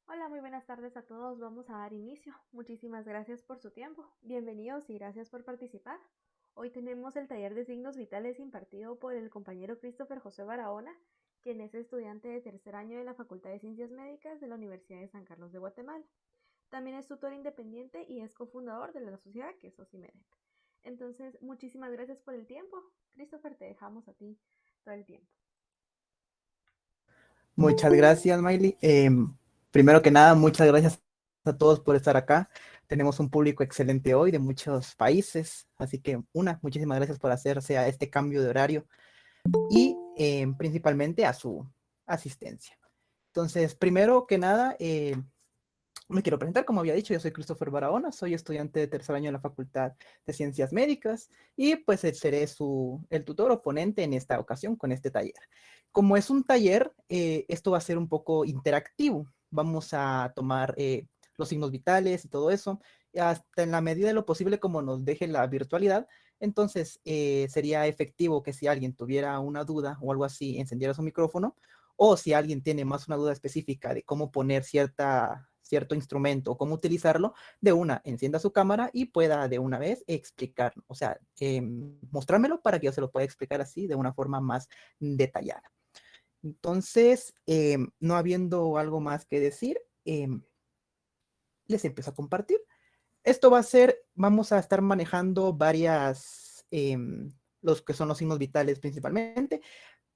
Hola, muy buenas tardes a todos. Vamos a dar inicio. Muchísimas gracias por su tiempo. Bienvenidos y gracias por participar. Hoy tenemos el taller de signos vitales impartido por el compañero Christopher José Barahona, quien es estudiante de tercer año de la Facultad de Ciencias Médicas de la Universidad de San Carlos de Guatemala. También es tutor independiente y es cofundador de la sociedad que es OSIMEDEP. Entonces, muchísimas gracias por el tiempo. Christopher, te dejamos a ti todo el tiempo. Muchas gracias, Miley. Primero que nada, muchas gracias a todos por estar acá. Tenemos un público excelente hoy de muchos países, así que muchísimas gracias por hacerse a este cambio de horario y principalmente a su asistencia. Entonces, primero que nada, me quiero presentar, como había dicho, yo soy Christopher Barahona, soy estudiante de tercer año en la Facultad de Ciencias Médicas y pues seré el tutor o ponente en esta ocasión con este taller. Como es un taller, esto va a ser un poco interactivo. Vamos a tomar los signos vitales y todo eso, hasta en la medida de lo posible como nos deje la virtualidad. Entonces, sería efectivo que si alguien tuviera una duda o algo así, encendiera su micrófono, o si alguien tiene más una duda específica de cómo poner cierto instrumento o cómo utilizarlo, de una encienda su cámara y pueda de una vez explicar, o sea, mostrármelo para que yo se lo pueda explicar así de una forma más detallada. Entonces, no habiendo algo más que decir, les empiezo a compartir. Esto va a ser, vamos a estar manejando los que son los signos vitales principalmente,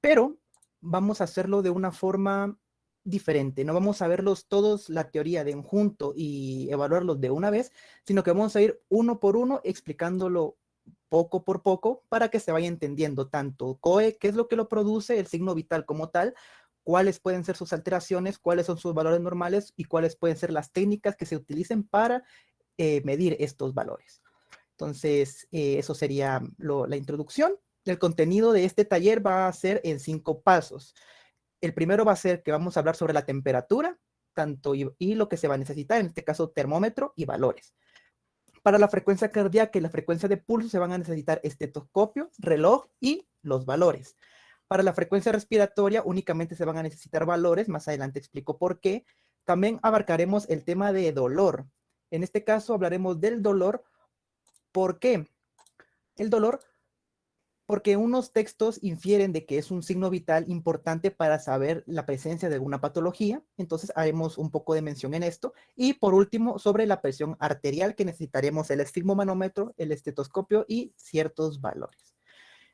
pero vamos a hacerlo de una forma diferente. No vamos a verlos todos la teoría de un junto y evaluarlos de una vez, sino que vamos a ir uno por uno explicándolo poco por poco para que se vaya entendiendo tanto COE, qué es lo que lo produce, el signo vital como tal, cuáles pueden ser sus alteraciones, cuáles son sus valores normales y cuáles pueden ser las técnicas que se utilicen para medir estos valores. Entonces, eso sería la introducción. El contenido de este taller va a ser en 5 pasos. El primero va a ser que vamos a hablar sobre la temperatura, tanto y lo que se va a necesitar, en este caso termómetro y valores. Para la frecuencia cardíaca y la frecuencia de pulso se van a necesitar estetoscopio, reloj y los valores. Para la frecuencia respiratoria únicamente se van a necesitar valores, más adelante explico por qué. También abarcaremos el tema de dolor. En este caso hablaremos del dolor. ¿Por qué? El dolor, porque unos textos infieren de que es un signo vital importante para saber la presencia de alguna patología, entonces haremos un poco de mención en esto. Y por último, sobre la presión arterial, que necesitaremos el esfigmomanómetro, el estetoscopio y ciertos valores.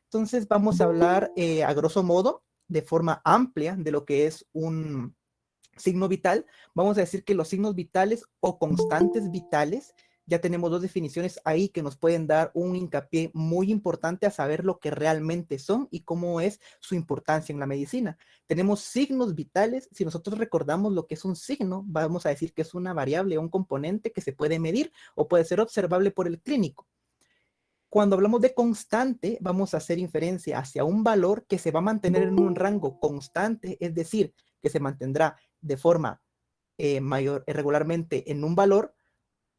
Entonces vamos a hablar a grosso modo, de forma amplia, de lo que es un signo vital. Vamos a decir que los signos vitales o constantes vitales, ya tenemos dos definiciones ahí que nos pueden dar un hincapié muy importante a saber lo que realmente son y cómo es su importancia en la medicina. Tenemos signos vitales. Si nosotros recordamos lo que es un signo, vamos a decir que es una variable o un componente que se puede medir o puede ser observable por el clínico. Cuando hablamos de constante, vamos a hacer inferencia hacia un valor que se va a mantener en un rango constante, es decir, que se mantendrá de forma regularmente en un valor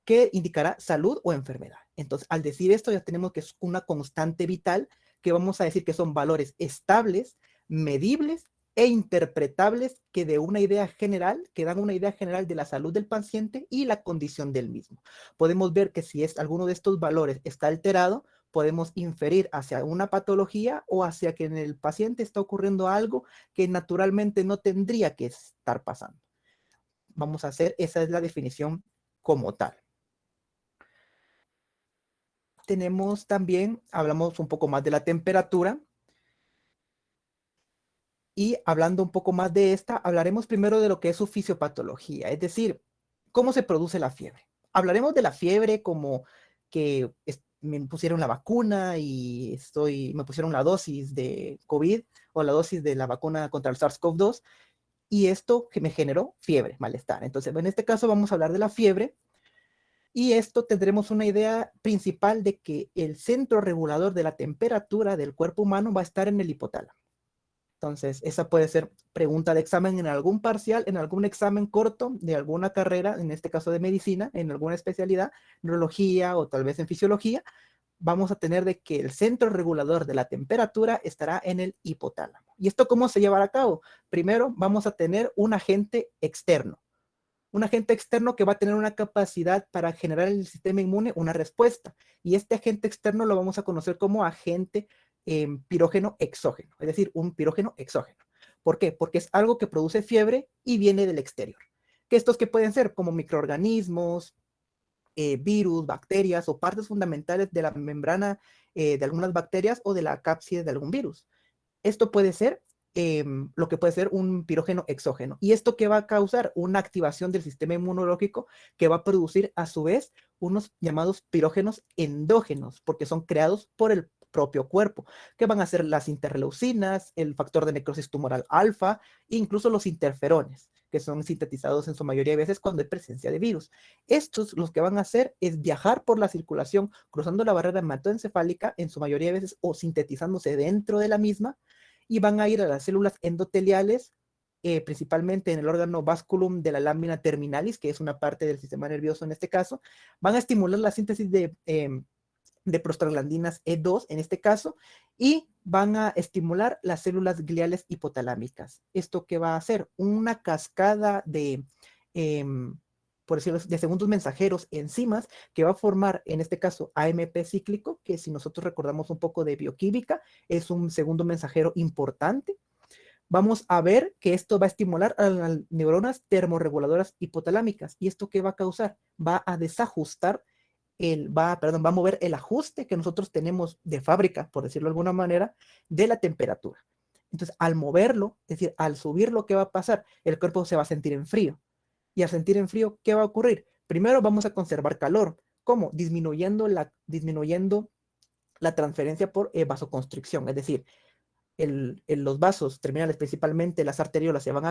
que indicará salud o enfermedad. Entonces, al decir esto, ya tenemos que es una constante vital, que vamos a decir que son valores estables, medibles e interpretables que dan una idea general de la salud del paciente y la condición del mismo. Podemos ver que si alguno de estos valores está alterado, podemos inferir hacia una patología o hacia que en el paciente está ocurriendo algo que naturalmente no tendría que estar pasando. Esa es la definición como tal. Tenemos también, hablamos un poco más de la temperatura y hablando un poco más de esta, hablaremos primero de lo que es su fisiopatología, es decir, cómo se produce la fiebre. Hablaremos de la fiebre como que me pusieron la vacuna y me pusieron la dosis de COVID o la dosis de la vacuna contra el SARS-CoV-2 y esto que me generó fiebre, malestar. Entonces, en este caso vamos a hablar de la fiebre. Y esto tendremos una idea principal de que el centro regulador de la temperatura del cuerpo humano va a estar en el hipotálamo. Entonces, esa puede ser pregunta de examen en algún parcial, en algún examen corto de alguna carrera, en este caso de medicina, en alguna especialidad, neurología o tal vez en fisiología. Vamos a tener de que el centro regulador de la temperatura estará en el hipotálamo. ¿Y esto cómo se llevará a cabo? Primero, vamos a tener un agente externo. un agente externo que va a tener una capacidad para generar en el sistema inmune una respuesta. Y este agente externo lo vamos a conocer como agente pirógeno exógeno, es decir, un pirógeno exógeno. ¿Por qué? Porque es algo que produce fiebre y viene del exterior. Que estos que pueden ser como microorganismos, virus, bacterias o partes fundamentales de la membrana de algunas bacterias o de la cápside de algún virus. Esto puede ser lo que puede ser un pirógeno exógeno. ¿Y esto que va a causar? Una activación del sistema inmunológico que va a producir a su vez unos llamados pirógenos endógenos, porque son creados por el propio cuerpo, que van a ser las interleucinas, el factor de necrosis tumoral alfa, e incluso los interferones, que son sintetizados en su mayoría de veces cuando hay presencia de virus. Estos los que van a hacer es viajar por la circulación, cruzando la barrera hematoencefálica en su mayoría de veces o sintetizándose dentro de la misma, y van a ir a las células endoteliales, principalmente en el órgano vasculum de la lámina terminalis, que es una parte del sistema nervioso en este caso, van a estimular la síntesis de prostaglandinas E2 en este caso, y van a estimular las células gliales hipotalámicas. ¿Esto qué va a hacer? Una cascada de, por decirlo, de segundos mensajeros, enzimas, que va a formar, en este caso, AMP cíclico, que si nosotros recordamos un poco de bioquímica, es un segundo mensajero importante. Vamos a ver que esto va a estimular a las neuronas termorreguladoras hipotalámicas. ¿Y esto qué va a causar? Va a desajustar va a mover el ajuste que nosotros tenemos de fábrica, por decirlo de alguna manera, de la temperatura. Entonces, al moverlo, es decir, al subirlo, ¿qué va a pasar? El cuerpo se va a sentir en frío. Y al sentir en frío, ¿qué va a ocurrir? Primero vamos a conservar calor. ¿Cómo? Disminuyendo la transferencia por vasoconstricción, es decir, los vasos terminales, principalmente las arteriolas, se van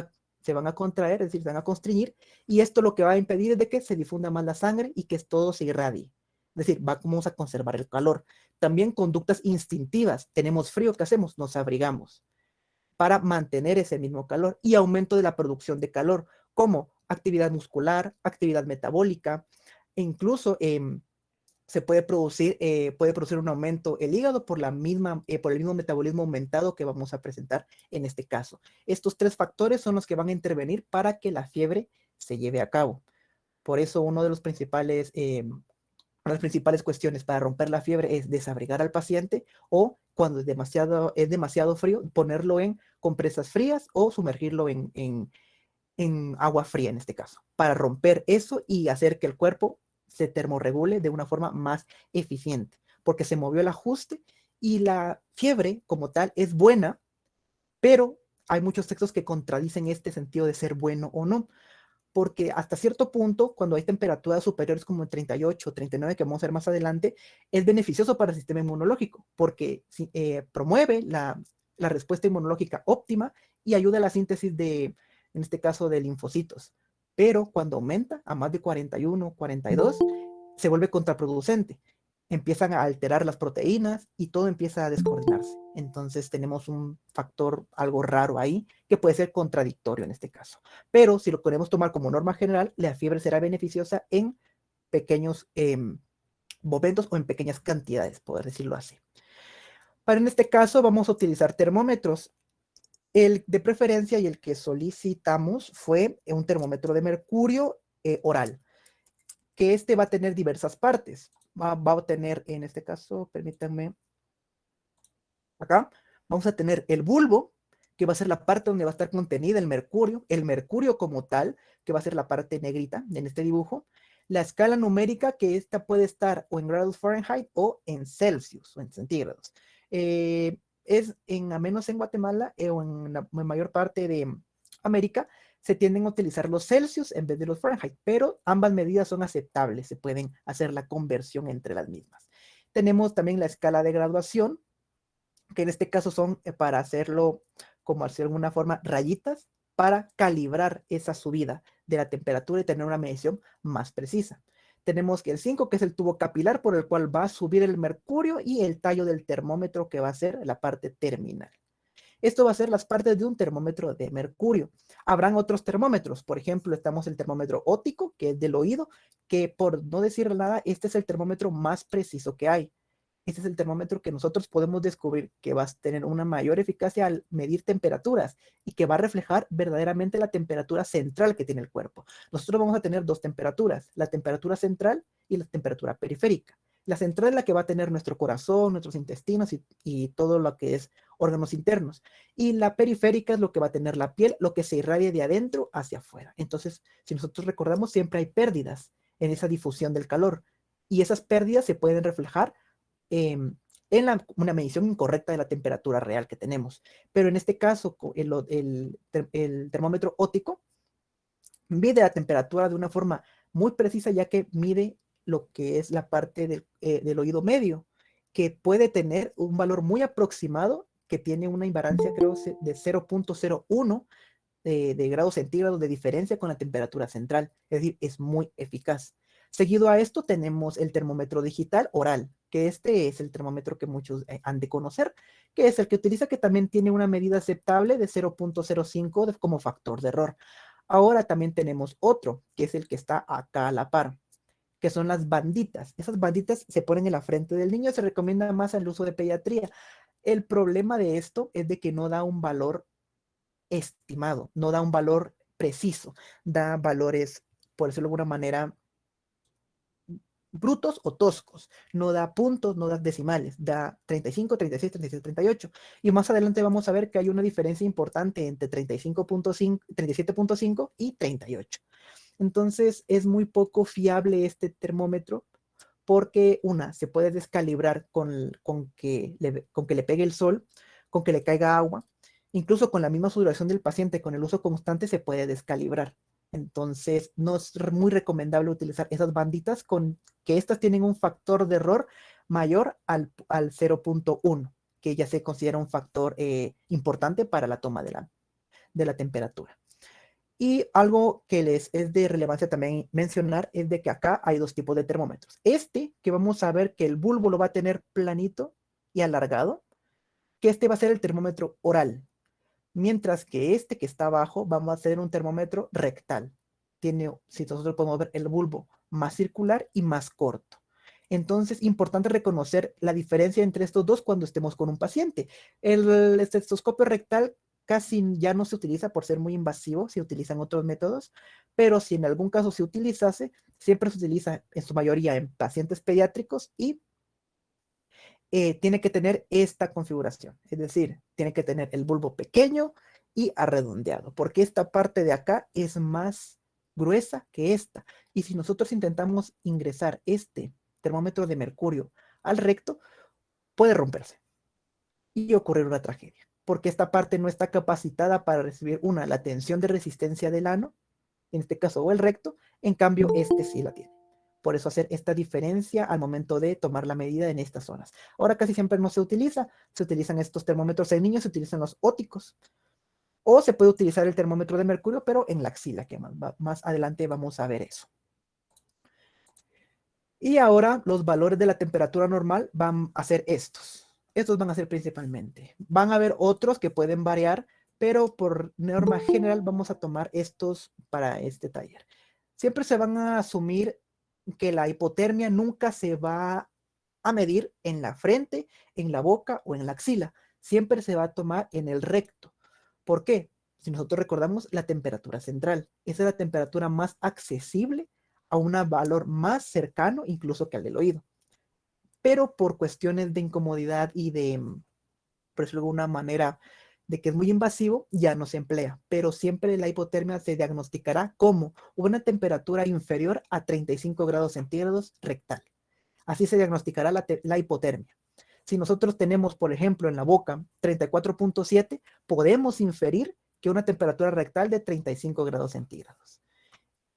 a contraer, es decir, se van a constriñir, y esto lo que va a impedir es de que se difunda más la sangre y que todo se irradie. Es decir, vamos a conservar el calor. También conductas instintivas. Tenemos frío, ¿qué hacemos? Nos abrigamos para mantener ese mismo calor, y aumento de la producción de calor, como actividad muscular, actividad metabólica, e incluso puede producir un aumento el hígado por el mismo metabolismo aumentado que vamos a presentar en este caso. Estos tres factores son los que van a intervenir para que la fiebre se lleve a cabo. Por eso una de las principales cuestiones para romper la fiebre es desabrigar al paciente, o cuando es demasiado frío, ponerlo en compresas frías o sumergirlo en agua fría en este caso, para romper eso y hacer que el cuerpo se termorregule de una forma más eficiente, porque se movió el ajuste. Y la fiebre como tal es buena, pero hay muchos textos que contradicen este sentido de ser bueno o no, porque hasta cierto punto, cuando hay temperaturas superiores como 38 o 39, que vamos a ver más adelante, es beneficioso para el sistema inmunológico, porque promueve la respuesta inmunológica óptima y ayuda a la síntesis en este caso, de linfocitos. Pero cuando aumenta a más de 41, 42, se vuelve contraproducente. Empiezan a alterar las proteínas y todo empieza a descoordinarse. Entonces tenemos un factor algo raro ahí que puede ser contradictorio en este caso. Pero si lo queremos tomar como norma general, la fiebre será beneficiosa en pequeños momentos o en pequeñas cantidades, poder decirlo así. Para en este caso vamos a utilizar termómetros. El de preferencia y el que solicitamos fue un termómetro de mercurio oral, que este va a tener diversas partes. Va a tener, en este caso, permítanme, acá, vamos a tener el bulbo, que va a ser la parte donde va a estar contenida el mercurio como tal, que va a ser la parte negrita en este dibujo, la escala numérica, que esta puede estar o en grados Fahrenheit o en Celsius o en centígrados. A menos en Guatemala o en la mayor parte de América, se tienden a utilizar los Celsius en vez de los Fahrenheit, pero ambas medidas son aceptables, se pueden hacer la conversión entre las mismas. Tenemos también la escala de graduación, que en este caso son para hacerlo, como hacer de alguna forma, rayitas para calibrar esa subida de la temperatura y tener una medición más precisa. Tenemos que el 5, que es el tubo capilar por el cual va a subir el mercurio, y el tallo del termómetro, que va a ser la parte terminal. Esto va a ser las partes de un termómetro de mercurio. Habrán otros termómetros, por ejemplo, estamos el termómetro óptico, que es del oído, que por no decir nada, este es el termómetro más preciso que hay. Este es el termómetro que nosotros podemos descubrir que va a tener una mayor eficacia al medir temperaturas y que va a reflejar verdaderamente la temperatura central que tiene el cuerpo. Nosotros vamos a tener dos temperaturas, la temperatura central y la temperatura periférica. La central es la que va a tener nuestro corazón, nuestros intestinos y todo lo que es órganos internos. Y la periférica es lo que va a tener la piel, lo que se irradia de adentro hacia afuera. Entonces, si nosotros recordamos, siempre hay pérdidas en esa difusión del calor. Y esas pérdidas se pueden reflejar en una medición incorrecta de la temperatura real que tenemos. Pero en este caso, el termómetro óptico mide la temperatura de una forma muy precisa, ya que mide lo que es la parte del oído medio, que puede tener un valor muy aproximado, que tiene una invariancia, creo, de 0.01 de grados centígrados de diferencia con la temperatura central. Es decir, es muy eficaz. Seguido a esto tenemos el termómetro digital oral, que este es el termómetro que muchos han de conocer, que es el que utiliza, que también tiene una medida aceptable de 0.05 como factor de error. Ahora también tenemos otro, que es el que está acá a la par, que son las banditas. Esas banditas se ponen en la frente del niño, se recomienda más el uso de pediatría. El problema de esto es de que no da un valor estimado, no da un valor preciso, da valores, por decirlo de alguna manera, brutos o toscos, no da puntos, no da decimales, da 35, 36, 37, 38. Y más adelante vamos a ver que hay una diferencia importante entre 35.5, 37.5 y 38. Entonces es muy poco fiable este termómetro porque se puede descalibrar con que le pegue el sol, con que le caiga agua, incluso con la misma sudoración del paciente, con el uso constante se puede descalibrar. Entonces no es muy recomendable utilizar esas banditas con que estas tienen un factor de error mayor al 0.1, que ya se considera un factor importante para la toma de la temperatura. Y algo que les es de relevancia también mencionar es de que acá hay dos tipos de termómetros. Este, que vamos a ver que el bulbo lo va a tener planito y alargado, que este va a ser el termómetro oral, mientras que este que está abajo vamos a hacer un termómetro rectal. Tiene, si nosotros podemos ver, el bulbo más circular y más corto. Entonces, importante reconocer la diferencia entre estos dos cuando estemos con un paciente. El estetoscopio rectal casi ya no se utiliza por ser muy invasivo, se utilizan otros métodos, pero si en algún caso se utilizase, siempre se utiliza en su mayoría en pacientes pediátricos y tiene que tener esta configuración, es decir, tiene que tener el bulbo pequeño y arredondeado, porque esta parte de acá es más gruesa que esta. Y si nosotros intentamos ingresar este termómetro de mercurio al recto, puede romperse y ocurrir una tragedia, porque esta parte no está capacitada para recibir la tensión de resistencia del ano, en este caso, o el recto, en cambio, este sí la tiene. Por eso hacer esta diferencia al momento de tomar la medida en estas zonas. Ahora casi siempre no se utiliza, se utilizan estos termómetros en niños, se utilizan los óticos, o se puede utilizar el termómetro de mercurio, pero en la axila, que más adelante vamos a ver eso. Y ahora los valores de la temperatura normal van a ser estos. Estos van a ser principalmente. Van a haber otros que pueden variar, pero por norma general vamos a tomar estos para este taller. Siempre se van a asumir que la hipotermia nunca se va a medir en la frente, en la boca o en la axila. Siempre se va a tomar en el recto. ¿Por qué? Si nosotros recordamos la temperatura central, esa es la temperatura más accesible a un valor más cercano incluso que al del oído. Pero por cuestiones de incomodidad y de, por decirlo de alguna manera, de que es muy invasivo, ya no se emplea. Pero siempre la hipotermia se diagnosticará como una temperatura inferior a 35 grados centígrados rectal. Así se diagnosticará la hipotermia. Si nosotros tenemos, por ejemplo, en la boca 34.7, podemos inferir que una temperatura rectal de 35 grados centígrados.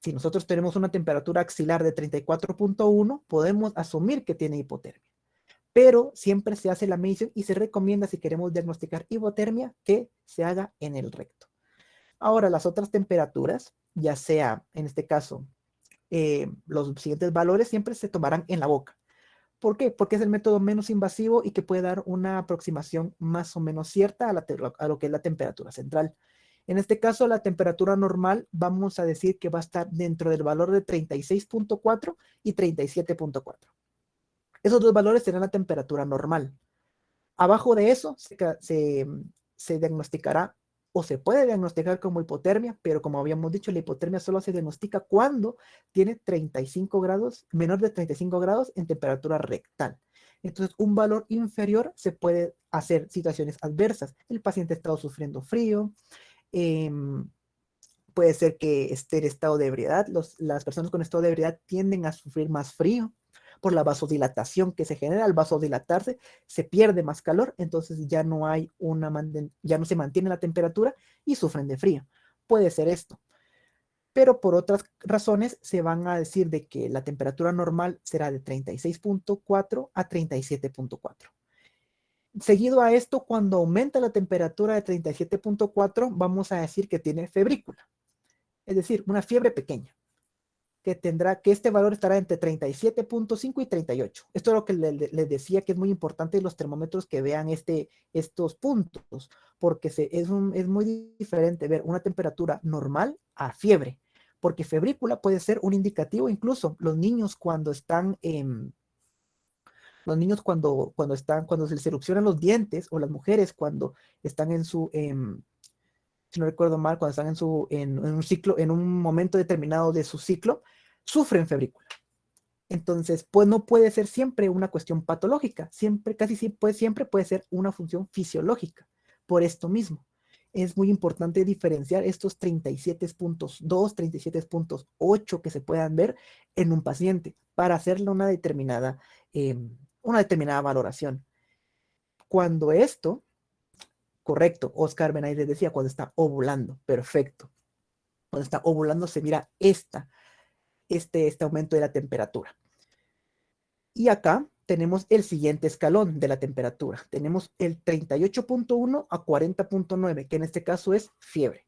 Si nosotros tenemos una temperatura axilar de 34.1, podemos asumir que tiene hipotermia. Pero siempre se hace la medición y se recomienda, si queremos diagnosticar hipotermia, que se haga en el recto. Ahora, las otras temperaturas, ya sea en este caso, los siguientes valores siempre se tomarán en la boca. ¿Por qué? Porque es el método menos invasivo y que puede dar una aproximación más o menos cierta a lo que es la temperatura central. En este caso, la temperatura normal vamos a decir que va a estar dentro del valor de 36.4 y 37.4. Esos dos valores serán la temperatura normal. Abajo de eso se diagnosticará o se puede diagnosticar como hipotermia, pero como habíamos dicho, la hipotermia solo se diagnostica cuando tiene 35 grados, menor de 35 grados en temperatura rectal. Entonces, un valor inferior se puede hacer situaciones adversas. El paciente ha estado sufriendo frío, eh, puede ser que esté en estado de ebriedad. Las personas con estado de ebriedad tienden a sufrir más frío por la vasodilatación que se genera. Al vasodilatarse se pierde más calor, entonces ya no hay ya no se mantiene la temperatura y sufren de frío. Puede ser esto. Pero por otras razones se van a decir de que la temperatura normal será de 36.4 a 37.4. Seguido a esto, cuando aumenta la temperatura de 37.4, vamos a decir que tiene febrícula, es decir, una fiebre pequeña, que este valor estará entre 37.5 y 38. Esto es lo que les decía, que es muy importante los termómetros que vean estos puntos, porque es muy diferente ver una temperatura normal a fiebre, porque febrícula puede ser un indicativo. Incluso los niños cuando están cuando se les erupcionan los dientes, o las mujeres cuando están si no recuerdo mal, cuando están en un ciclo, en un momento determinado de su ciclo, sufren febrícula. Entonces, pues no puede ser siempre una cuestión patológica, siempre puede ser una función fisiológica. Por esto mismo, es muy importante diferenciar estos 37.2, 37.8 que se puedan ver en un paciente para hacerle una determinada valoración. Cuando esto, correcto, Oscar Benavides decía, cuando está ovulando, perfecto. Cuando está ovulando se mira este aumento de la temperatura. Y acá tenemos el siguiente escalón de la temperatura. Tenemos el 38.1 a 40.9, que en este caso es fiebre.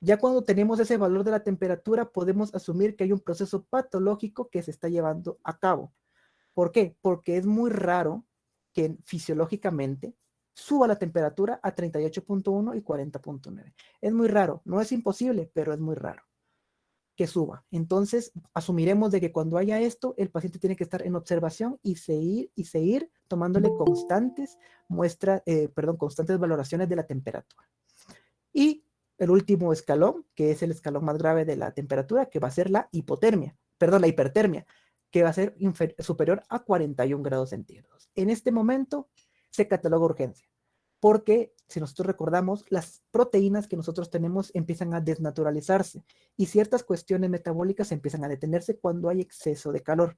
Ya cuando tenemos ese valor de la temperatura, podemos asumir que hay un proceso patológico que se está llevando a cabo. ¿Por qué? Porque es muy raro que fisiológicamente suba la temperatura a 38.1 y 40.9. Es muy raro, no es imposible, pero es muy raro que suba. Entonces, asumiremos de que cuando haya esto, el paciente tiene que estar en observación y seguir tomándole constantes valoraciones de la temperatura. Y el último escalón, que es el escalón más grave de la temperatura, que va a ser la hipertermia, que va a ser superior a 41 grados centígrados. En este momento se cataloga urgencia, porque si nosotros recordamos, las proteínas que nosotros tenemos empiezan a desnaturalizarse y ciertas cuestiones metabólicas empiezan a detenerse cuando hay exceso de calor.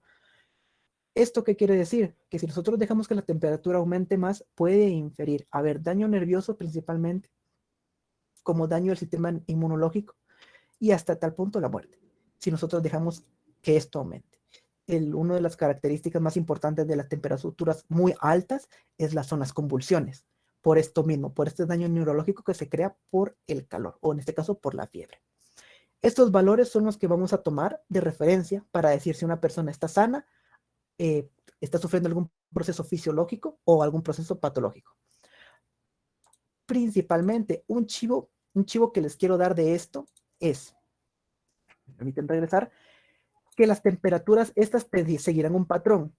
¿Esto qué quiere decir? Que si nosotros dejamos que la temperatura aumente más, puede inferir haber daño nervioso principalmente, como daño al sistema inmunológico y hasta tal punto la muerte, si nosotros dejamos que esto aumente. Una de las características más importantes de las temperaturas muy altas es las zonas convulsiones, por esto mismo, por este daño neurológico que se crea por el calor, o en este caso por la fiebre. Estos valores son los que vamos a tomar de referencia para decir si una persona está sana, está sufriendo algún proceso fisiológico o algún proceso patológico. Principalmente, un chivo que les quiero dar de esto es, me permiten regresar, que las temperaturas estas seguirán un patrón.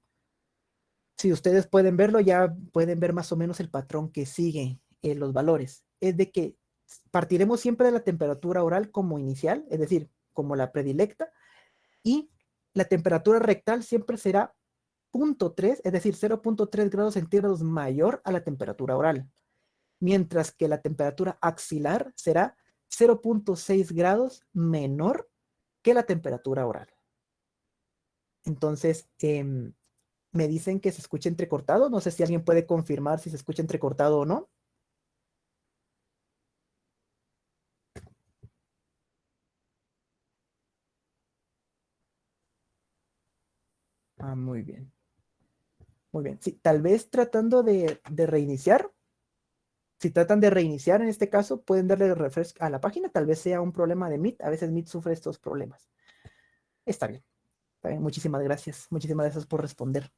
Si ustedes pueden verlo, ya pueden ver más o menos el patrón que sigue los valores. Es de que partiremos siempre de la temperatura oral como inicial, es decir, como la predilecta, y la temperatura rectal siempre será 0.3, es decir, 0.3 grados centígrados mayor a la temperatura oral, mientras que la temperatura axilar será 0.6 grados menor que la temperatura oral. Entonces, me dicen que se escucha entrecortado. No sé si alguien puede confirmar si se escucha entrecortado o no. Ah, muy bien. Muy bien. Sí, tal vez tratando de reiniciar. Si tratan de reiniciar en este caso, pueden darle refresh a la página. Tal vez sea un problema de Meet. A veces Meet sufre estos problemas. Está bien. Está bien. Muchísimas gracias. Muchísimas gracias por responder.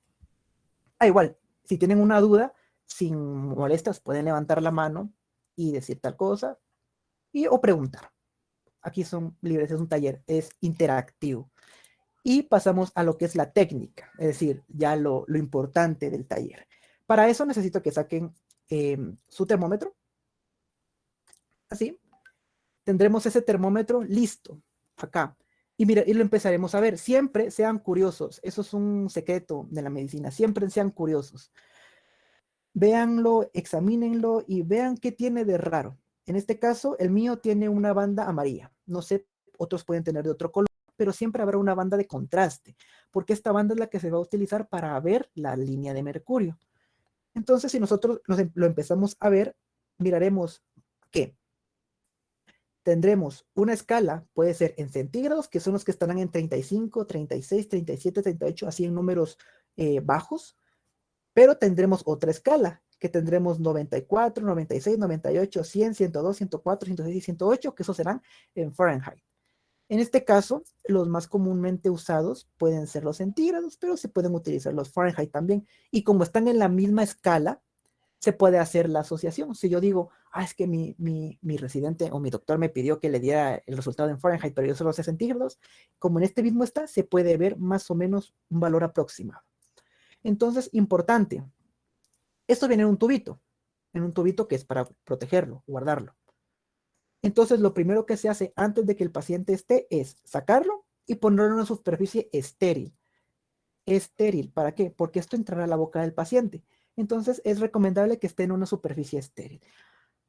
Igual, si tienen una duda, sin molestas, pueden levantar la mano y decir tal cosa o preguntar. Aquí son libres, es un taller, es interactivo. Y pasamos a lo que es la técnica, es decir, ya lo importante del taller. Para eso necesito que saquen su termómetro, así. Tendremos ese termómetro listo, acá. Y mira, y lo empezaremos a ver. Siempre sean curiosos, eso es un secreto de la medicina, siempre sean curiosos. Véanlo, examínenlo y vean qué tiene de raro. En este caso, el mío tiene una banda amarilla. No sé, otros pueden tener de otro color, pero siempre habrá una banda de contraste, porque esta banda es la que se va a utilizar para ver la línea de mercurio. Entonces, si nosotros lo empezamos a ver, miraremos que tendremos una escala, puede ser en centígrados, que son los que estarán en 35, 36, 37, 38, así en números bajos, pero tendremos otra escala, que tendremos 94, 96, 98, 100, 102, 104, 106 y 108, que esos serán en Fahrenheit. En este caso, los más comúnmente usados pueden ser los centígrados, pero se pueden utilizar los Fahrenheit también. Y como están en la misma escala, se puede hacer la asociación. Si yo digo, es que mi residente o mi doctor me pidió que le diera el resultado en Fahrenheit, pero yo solo sé centígrados, como en este mismo está, se puede ver más o menos un valor aproximado. Entonces, importante, esto viene en un tubito que es para protegerlo, guardarlo. Entonces, lo primero que se hace antes de que el paciente esté es sacarlo y ponerlo en una superficie estéril. Estéril, ¿para qué? Porque esto entrará a la boca del paciente. Entonces, es recomendable que esté en una superficie estéril.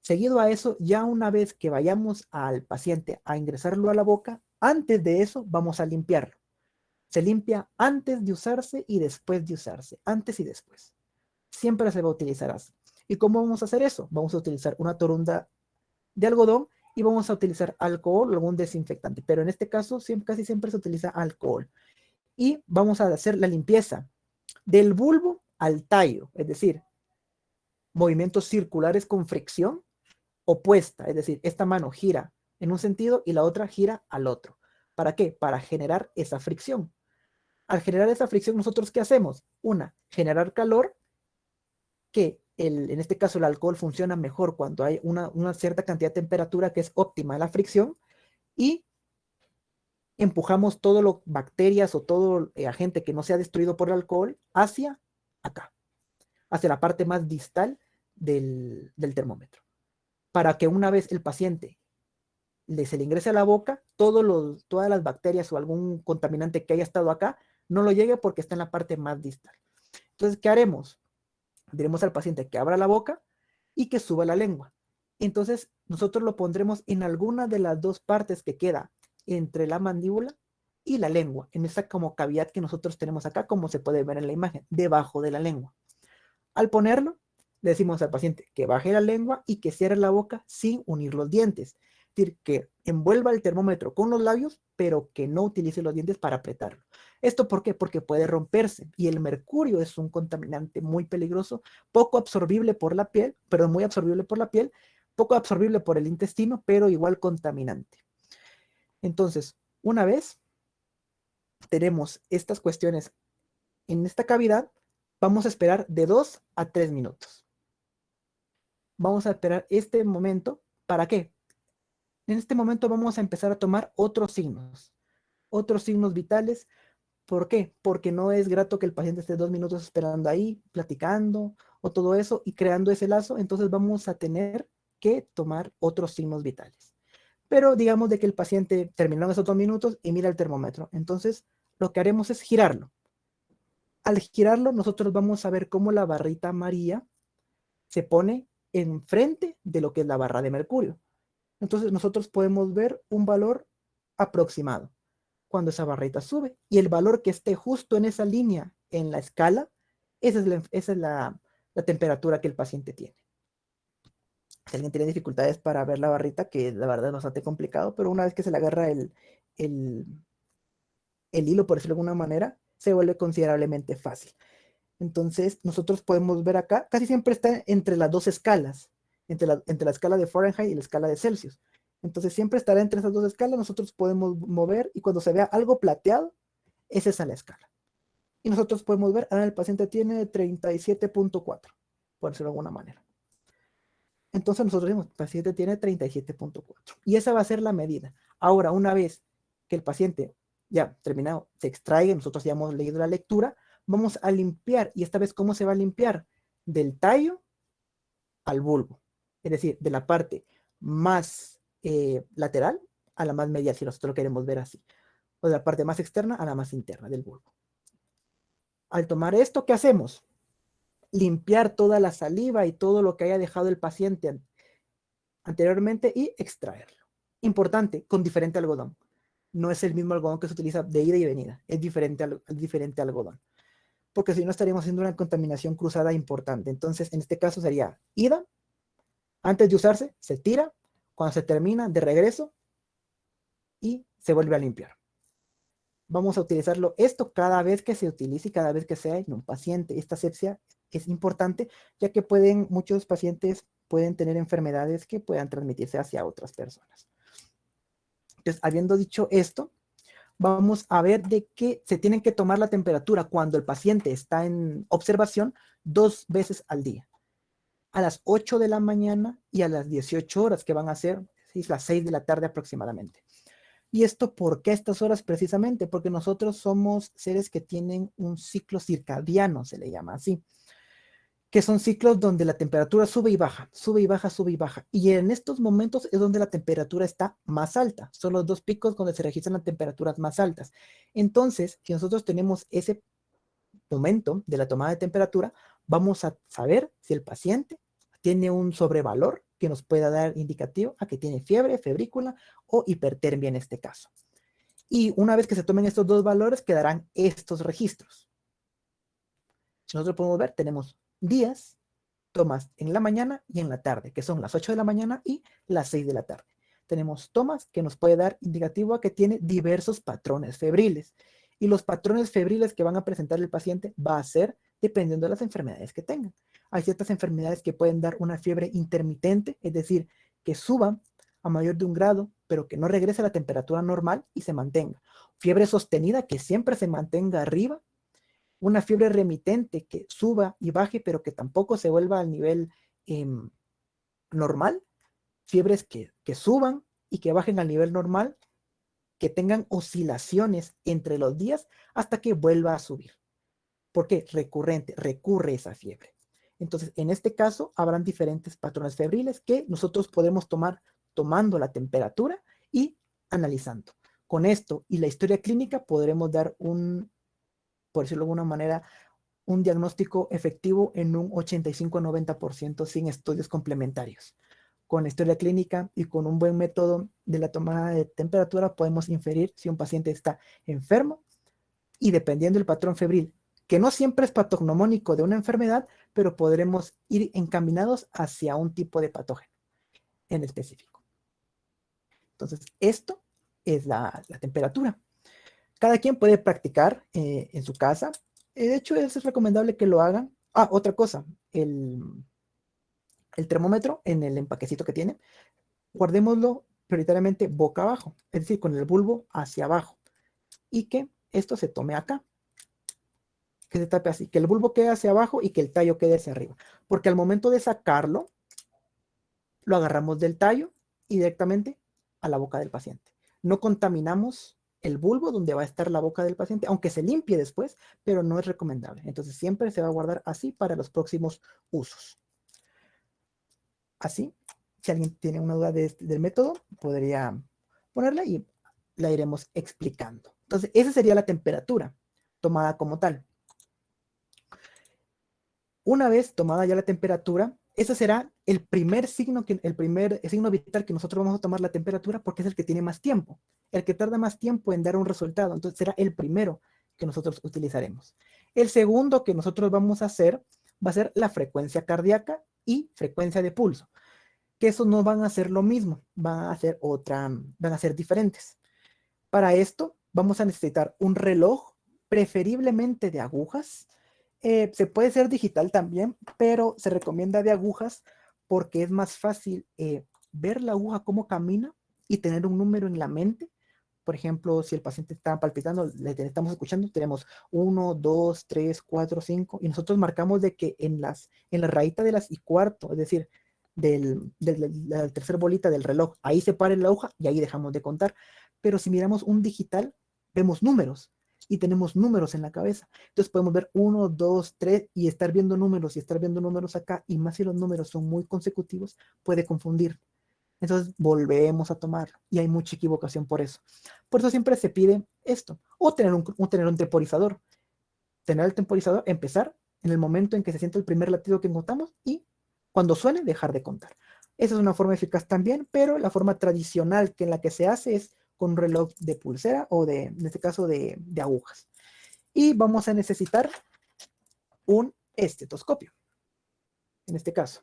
Seguido a eso, ya una vez que vayamos al paciente a ingresarlo a la boca, antes de eso vamos a limpiarlo. Se limpia antes de usarse y después de usarse, antes y después. Siempre se va a utilizar así. ¿Y cómo vamos a hacer eso? Vamos a utilizar una torunda de algodón y vamos a utilizar alcohol o algún desinfectante, pero en este caso casi siempre se utiliza alcohol. Y vamos a hacer la limpieza del bulbo al tallo, es decir, movimientos circulares con fricción opuesta, es decir, esta mano gira en un sentido y la otra gira al otro. ¿Para qué? Para generar esa fricción. Al generar esa fricción, ¿nosotros qué hacemos? Una, generar calor, que en este caso el alcohol funciona mejor cuando hay una cierta cantidad de temperatura que es óptima la fricción, y empujamos todo lo bacterias o todo agente que no sea destruido por el alcohol hacia acá, hacia la parte más distal del termómetro, para que una vez el paciente se le ingrese a la boca, todas las bacterias o algún contaminante que haya estado acá no lo llegue porque está en la parte más distal. Entonces, ¿qué haremos? Diremos al paciente que abra la boca y que suba la lengua. Entonces, nosotros lo pondremos en alguna de las dos partes que queda entre la mandíbula y la lengua, en esa como cavidad que nosotros tenemos acá, como se puede ver en la imagen, debajo de la lengua. Al ponerlo, le decimos al paciente que baje la lengua y que cierre la boca sin unir los dientes. Es decir, que envuelva el termómetro con los labios, pero que no utilice los dientes para apretarlo. ¿Esto por qué? Porque puede romperse y el mercurio es un contaminante muy peligroso, poco absorbible por la piel, pero muy absorbible por la piel, poco absorbible por el intestino, pero igual contaminante. Entonces, una vez tenemos estas cuestiones en esta cavidad, vamos a esperar de 2 a 3 minutos. Vamos a esperar este momento. ¿Para qué? En este momento vamos a empezar a tomar otros signos vitales. ¿Por qué? Porque no es grato que el paciente esté 2 minutos esperando ahí, platicando o todo eso y creando ese lazo. Entonces vamos a tener que tomar otros signos vitales. Pero digamos de que el paciente terminó esos 2 minutos y mira el termómetro. Entonces lo que haremos es girarlo. Al girarlo, nosotros vamos a ver cómo la barrita amarilla se pone enfrente de lo que es la barra de mercurio. Entonces nosotros podemos ver un valor aproximado cuando esa barrita sube, y el valor que esté justo en esa línea en la escala, esa es la temperatura que el paciente tiene. Si alguien tiene dificultades para ver la barrita, que la verdad es bastante complicado, pero una vez que se le agarra el, el hilo, por decirlo de alguna manera, se vuelve considerablemente fácil. Entonces, nosotros podemos ver acá, casi siempre está entre las dos escalas, entre la escala de Fahrenheit y la escala de Celsius. Entonces, siempre estará entre esas dos escalas, nosotros podemos mover y cuando se vea algo plateado, esa es la escala. Y nosotros podemos ver, el paciente tiene 37.4, por decirlo de alguna manera. Entonces, nosotros decimos, el paciente tiene 37.4. Y esa va a ser la medida. Ahora, una vez que el paciente ya terminado, se extrae, nosotros ya hemos leído la lectura, vamos a limpiar, y esta vez, ¿cómo se va a limpiar? Del tallo al bulbo, es decir, de la parte más lateral a la más medial, si nosotros lo queremos ver así, o de la parte más externa a la más interna del bulbo. Al tomar esto, ¿qué hacemos? Limpiar toda la saliva y todo lo que haya dejado el paciente anteriormente y extraerlo. Importante, con diferente algodón. No es el mismo algodón que se utiliza de ida y venida, es diferente algodón, porque si no estaríamos haciendo una contaminación cruzada importante. Entonces, en este caso sería ida, antes de usarse, se tira, cuando se termina, de regreso, y se vuelve a limpiar. Vamos a utilizarlo esto cada vez que se utilice y cada vez que sea en un paciente. Esta asepsia es importante, ya que muchos pacientes pueden tener enfermedades que puedan transmitirse hacia otras personas. Entonces, habiendo dicho esto, vamos a ver de que se tienen que tomar la temperatura cuando el paciente está en observación 2 veces al día. A las 8 de la mañana y a las 18 horas, que van a ser las 6 de la tarde aproximadamente. ¿Y esto por qué estas horas precisamente? Porque nosotros somos seres que tienen un ciclo circadiano, se le llama así, que son ciclos donde la temperatura sube y baja, sube y baja, sube y baja. Y en estos momentos es donde la temperatura está más alta. Son los 2 picos donde se registran las temperaturas más altas. Entonces, si nosotros tenemos ese momento de la tomada de temperatura, vamos a saber si el paciente tiene un sobrevalor que nos pueda dar indicativo a que tiene fiebre, febrícula o hipertermia en este caso. Y una vez que se tomen estos 2 valores, quedarán estos registros. Si nosotros podemos ver, tenemos días, tomas en la mañana y en la tarde, que son las 8 de la mañana y las 6 de la tarde. Tenemos tomas que nos puede dar indicativo a que tiene diversos patrones febriles. Y los patrones febriles que van a presentar el paciente va a ser dependiendo de las enfermedades que tengan. Hay ciertas enfermedades que pueden dar una fiebre intermitente, es decir, que suba a mayor de 1 grado, pero que no regrese a la temperatura normal y se mantenga. Fiebre sostenida, que siempre se mantenga arriba. Una fiebre remitente, que suba y baje, pero que tampoco se vuelva al nivel normal. Fiebres que suban y que bajen al nivel normal, que tengan oscilaciones entre los días hasta que vuelva a subir. ¿Por qué? Recurre esa fiebre. Entonces, en este caso, habrán diferentes patrones febriles que nosotros podemos tomar tomando la temperatura y analizando. Con esto y la historia clínica podremos dar por decirlo de alguna manera, un diagnóstico efectivo en un 85-90% sin estudios complementarios. Con la historia clínica y con un buen método de la tomada de temperatura podemos inferir si un paciente está enfermo, y dependiendo del patrón febril, que no siempre es patognomónico de una enfermedad, pero podremos ir encaminados hacia un tipo de patógeno en específico. Entonces, esto es la temperatura. Cada quien puede practicar en su casa. De hecho, es recomendable que lo hagan. Otra cosa, el termómetro en el empaquecito que tiene, guardémoslo prioritariamente boca abajo, es decir, con el bulbo hacia abajo, y que esto se tome acá, que se tape así, que el bulbo quede hacia abajo y que el tallo quede hacia arriba, porque al momento de sacarlo, lo agarramos del tallo y directamente a la boca del paciente. No contaminamos el bulbo donde va a estar la boca del paciente, aunque se limpie después, pero no es recomendable. Entonces siempre se va a guardar así para los próximos usos. Así, si alguien tiene una duda del método, podría ponerla y la iremos explicando. Entonces, esa sería la temperatura tomada como tal. Una vez tomada ya la temperatura, ese será el primer signo vital que nosotros vamos a tomar la temperatura, porque es el que tiene más tiempo, el que tarda más tiempo en dar un resultado. Entonces será el primero que nosotros utilizaremos. El segundo que nosotros vamos a hacer va a ser la frecuencia cardíaca y frecuencia de pulso, que esos no van a ser lo mismo, van a ser diferentes. Para esto vamos a necesitar un reloj, preferiblemente de agujas. Se puede ser digital también, pero se recomienda de agujas porque es más fácil ver la aguja cómo camina y tener un número en la mente. Por ejemplo, si el paciente está palpitando, le estamos escuchando, tenemos 1, 2, 3, 4, 5, y nosotros marcamos de que en la rayita de las y cuarto, es decir, la tercera bolita del reloj, ahí se pare la aguja y ahí dejamos de contar. Pero si miramos un digital, vemos números y tenemos números en la cabeza. Entonces podemos ver 1, 2, 3 y estar viendo números y estar viendo números acá, y más si los números son muy consecutivos, puede confundir. Entonces volvemos a tomar y hay mucha equivocación por eso. Por eso siempre se pide esto, o tener un temporizador. Tener el temporizador, empezar en el momento en que se siente el primer latido que contamos y cuando suene dejar de contar. Esa es una forma eficaz también, pero la forma tradicional que en la que se hace es con un reloj de pulsera o en este caso de agujas. Y vamos a necesitar un estetoscopio. En este caso,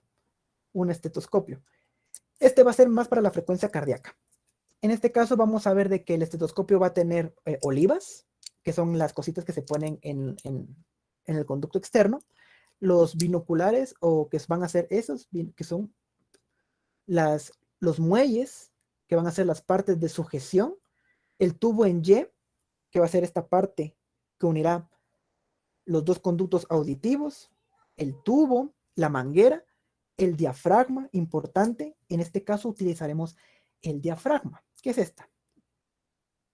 un estetoscopio. Este va a ser más para la frecuencia cardíaca. En este caso vamos a ver de que el estetoscopio va a tener olivas, que son las cositas que se ponen en el conducto externo, los binoculares, o que van a ser esos, que son los muelles, que van a ser las partes de sujeción, el tubo en Y, que va a ser esta parte que unirá los dos conductos auditivos, el tubo, la manguera, el diafragma, importante, en este caso utilizaremos el diafragma, que es esta.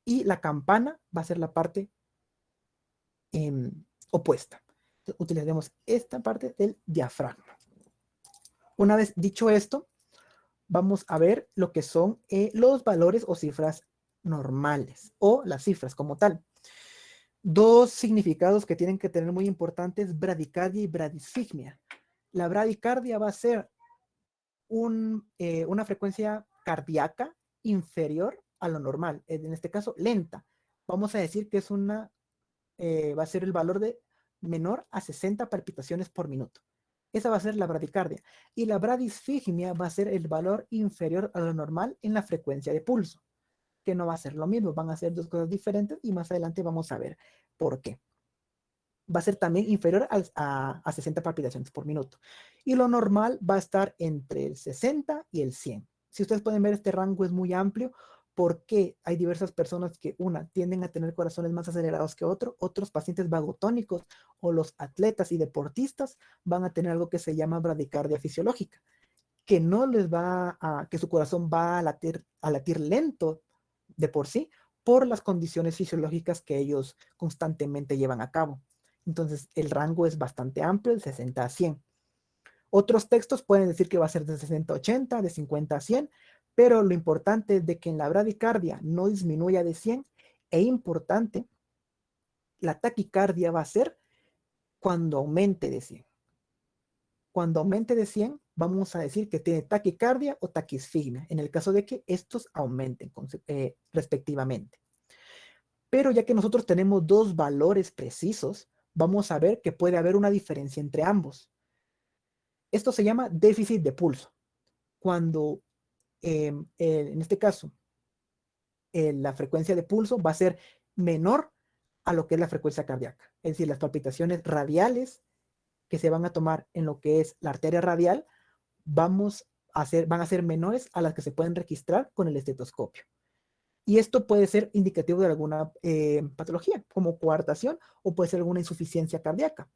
Y la campana va a ser la parte opuesta. Entonces, utilizaremos esta parte del diafragma. Una vez dicho esto, vamos a ver lo que son los valores o cifras normales, o las cifras como tal. Dos significados que tienen que tener muy importantes: bradicardia y bradisfigmia. La bradicardia va a ser una frecuencia cardíaca inferior a lo normal, en este caso lenta. Vamos a decir que es va a ser el valor de menor a 60 palpitaciones por minuto. Esa va a ser la bradicardia. Y la bradisfigmia va a ser el valor inferior a lo normal en la frecuencia de pulso, que no va a ser lo mismo, van a ser dos cosas diferentes y más adelante vamos a ver por qué. Va a ser también inferior a 60 palpitaciones por minuto. Y lo normal va a estar entre el 60 y el 100. Si ustedes pueden ver, este rango es muy amplio porque hay diversas personas que, tienden a tener corazones más acelerados que otros pacientes vagotónicos o los atletas y deportistas van a tener algo que se llama bradicardia fisiológica, que no les que su corazón va a latir lento de por sí por las condiciones fisiológicas que ellos constantemente llevan a cabo. Entonces, el rango es bastante amplio, de 60 a 100. Otros textos pueden decir que va a ser de 60 a 80, de 50 a 100, pero lo importante es de que en la bradicardia no disminuya de 100, e importante, la taquicardia va a ser cuando aumente de 100. Cuando aumente de 100, vamos a decir que tiene taquicardia o taquisfigmia, en el caso de que estos aumenten respectivamente. Pero ya que nosotros tenemos dos valores precisos, vamos a ver que puede haber una diferencia entre ambos. Esto se llama déficit de pulso. Cuando, en este caso, la frecuencia de pulso va a ser menor a lo que es la frecuencia cardíaca. Es decir, las palpitaciones radiales que se van a tomar en lo que es la arteria radial van a ser menores a las que se pueden registrar con el estetoscopio. Y esto puede ser indicativo de alguna patología, como coartación, o puede ser alguna insuficiencia cardíaca.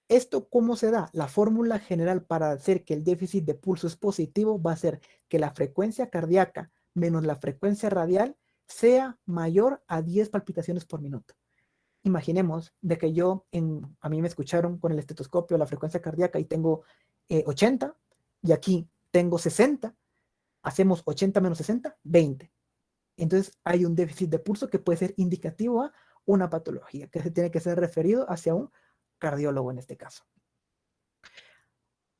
¿Esto cómo se da? La fórmula general para hacer que el déficit de pulso es positivo va a ser que la frecuencia cardíaca menos la frecuencia radial sea mayor a 10 palpitaciones por minuto. Imaginemos de que a mí me escucharon con el estetoscopio la frecuencia cardíaca y tengo 80, y aquí tengo 60, hacemos 80 menos 60, 20. Entonces hay un déficit de pulso que puede ser indicativo a una patología, que se tiene que ser referido hacia un cardiólogo en este caso.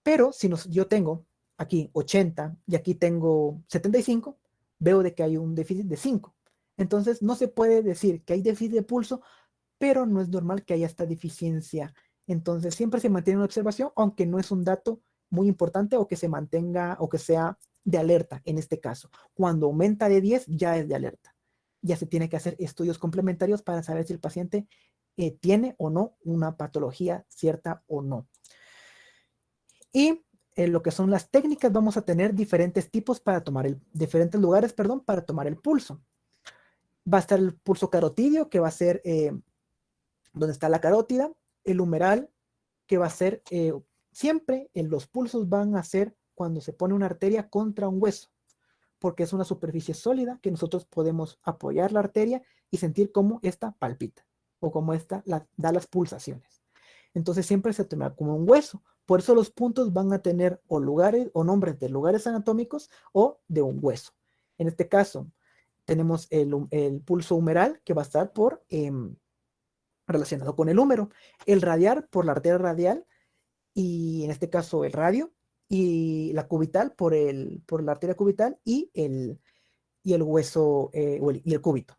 Pero si yo tengo aquí 80 y aquí tengo 75, veo de que hay un déficit de 5. Entonces no se puede decir que hay déficit de pulso, pero no es normal que haya esta deficiencia. Entonces siempre se mantiene una observación, aunque no es un dato muy importante o que se mantenga o que sea de alerta en este caso. Cuando aumenta de 10 ya es de alerta. Ya se tiene que hacer estudios complementarios para saber si el paciente tiene o no una patología cierta o no. Y en lo que son las técnicas, vamos a tener diferentes tipos diferentes lugares, para tomar el pulso. Va a estar el pulso carotidio, que va a ser donde está la carótida, el humeral, que va a ser siempre los pulsos van a ser cuando se pone una arteria contra un hueso. porque es una superficie sólida que nosotros podemos apoyar la arteria y sentir cómo esta palpita o cómo esta da las pulsaciones. Entonces siempre se toma como un hueso. Por eso los puntos van a tener o lugares o nombres de lugares anatómicos o de un hueso. En este caso, tenemos el pulso humeral que va a estar relacionado con el húmero, el radial por la arteria radial y en este caso el radio, y la cubital por la arteria cubital y el hueso y el cúbito.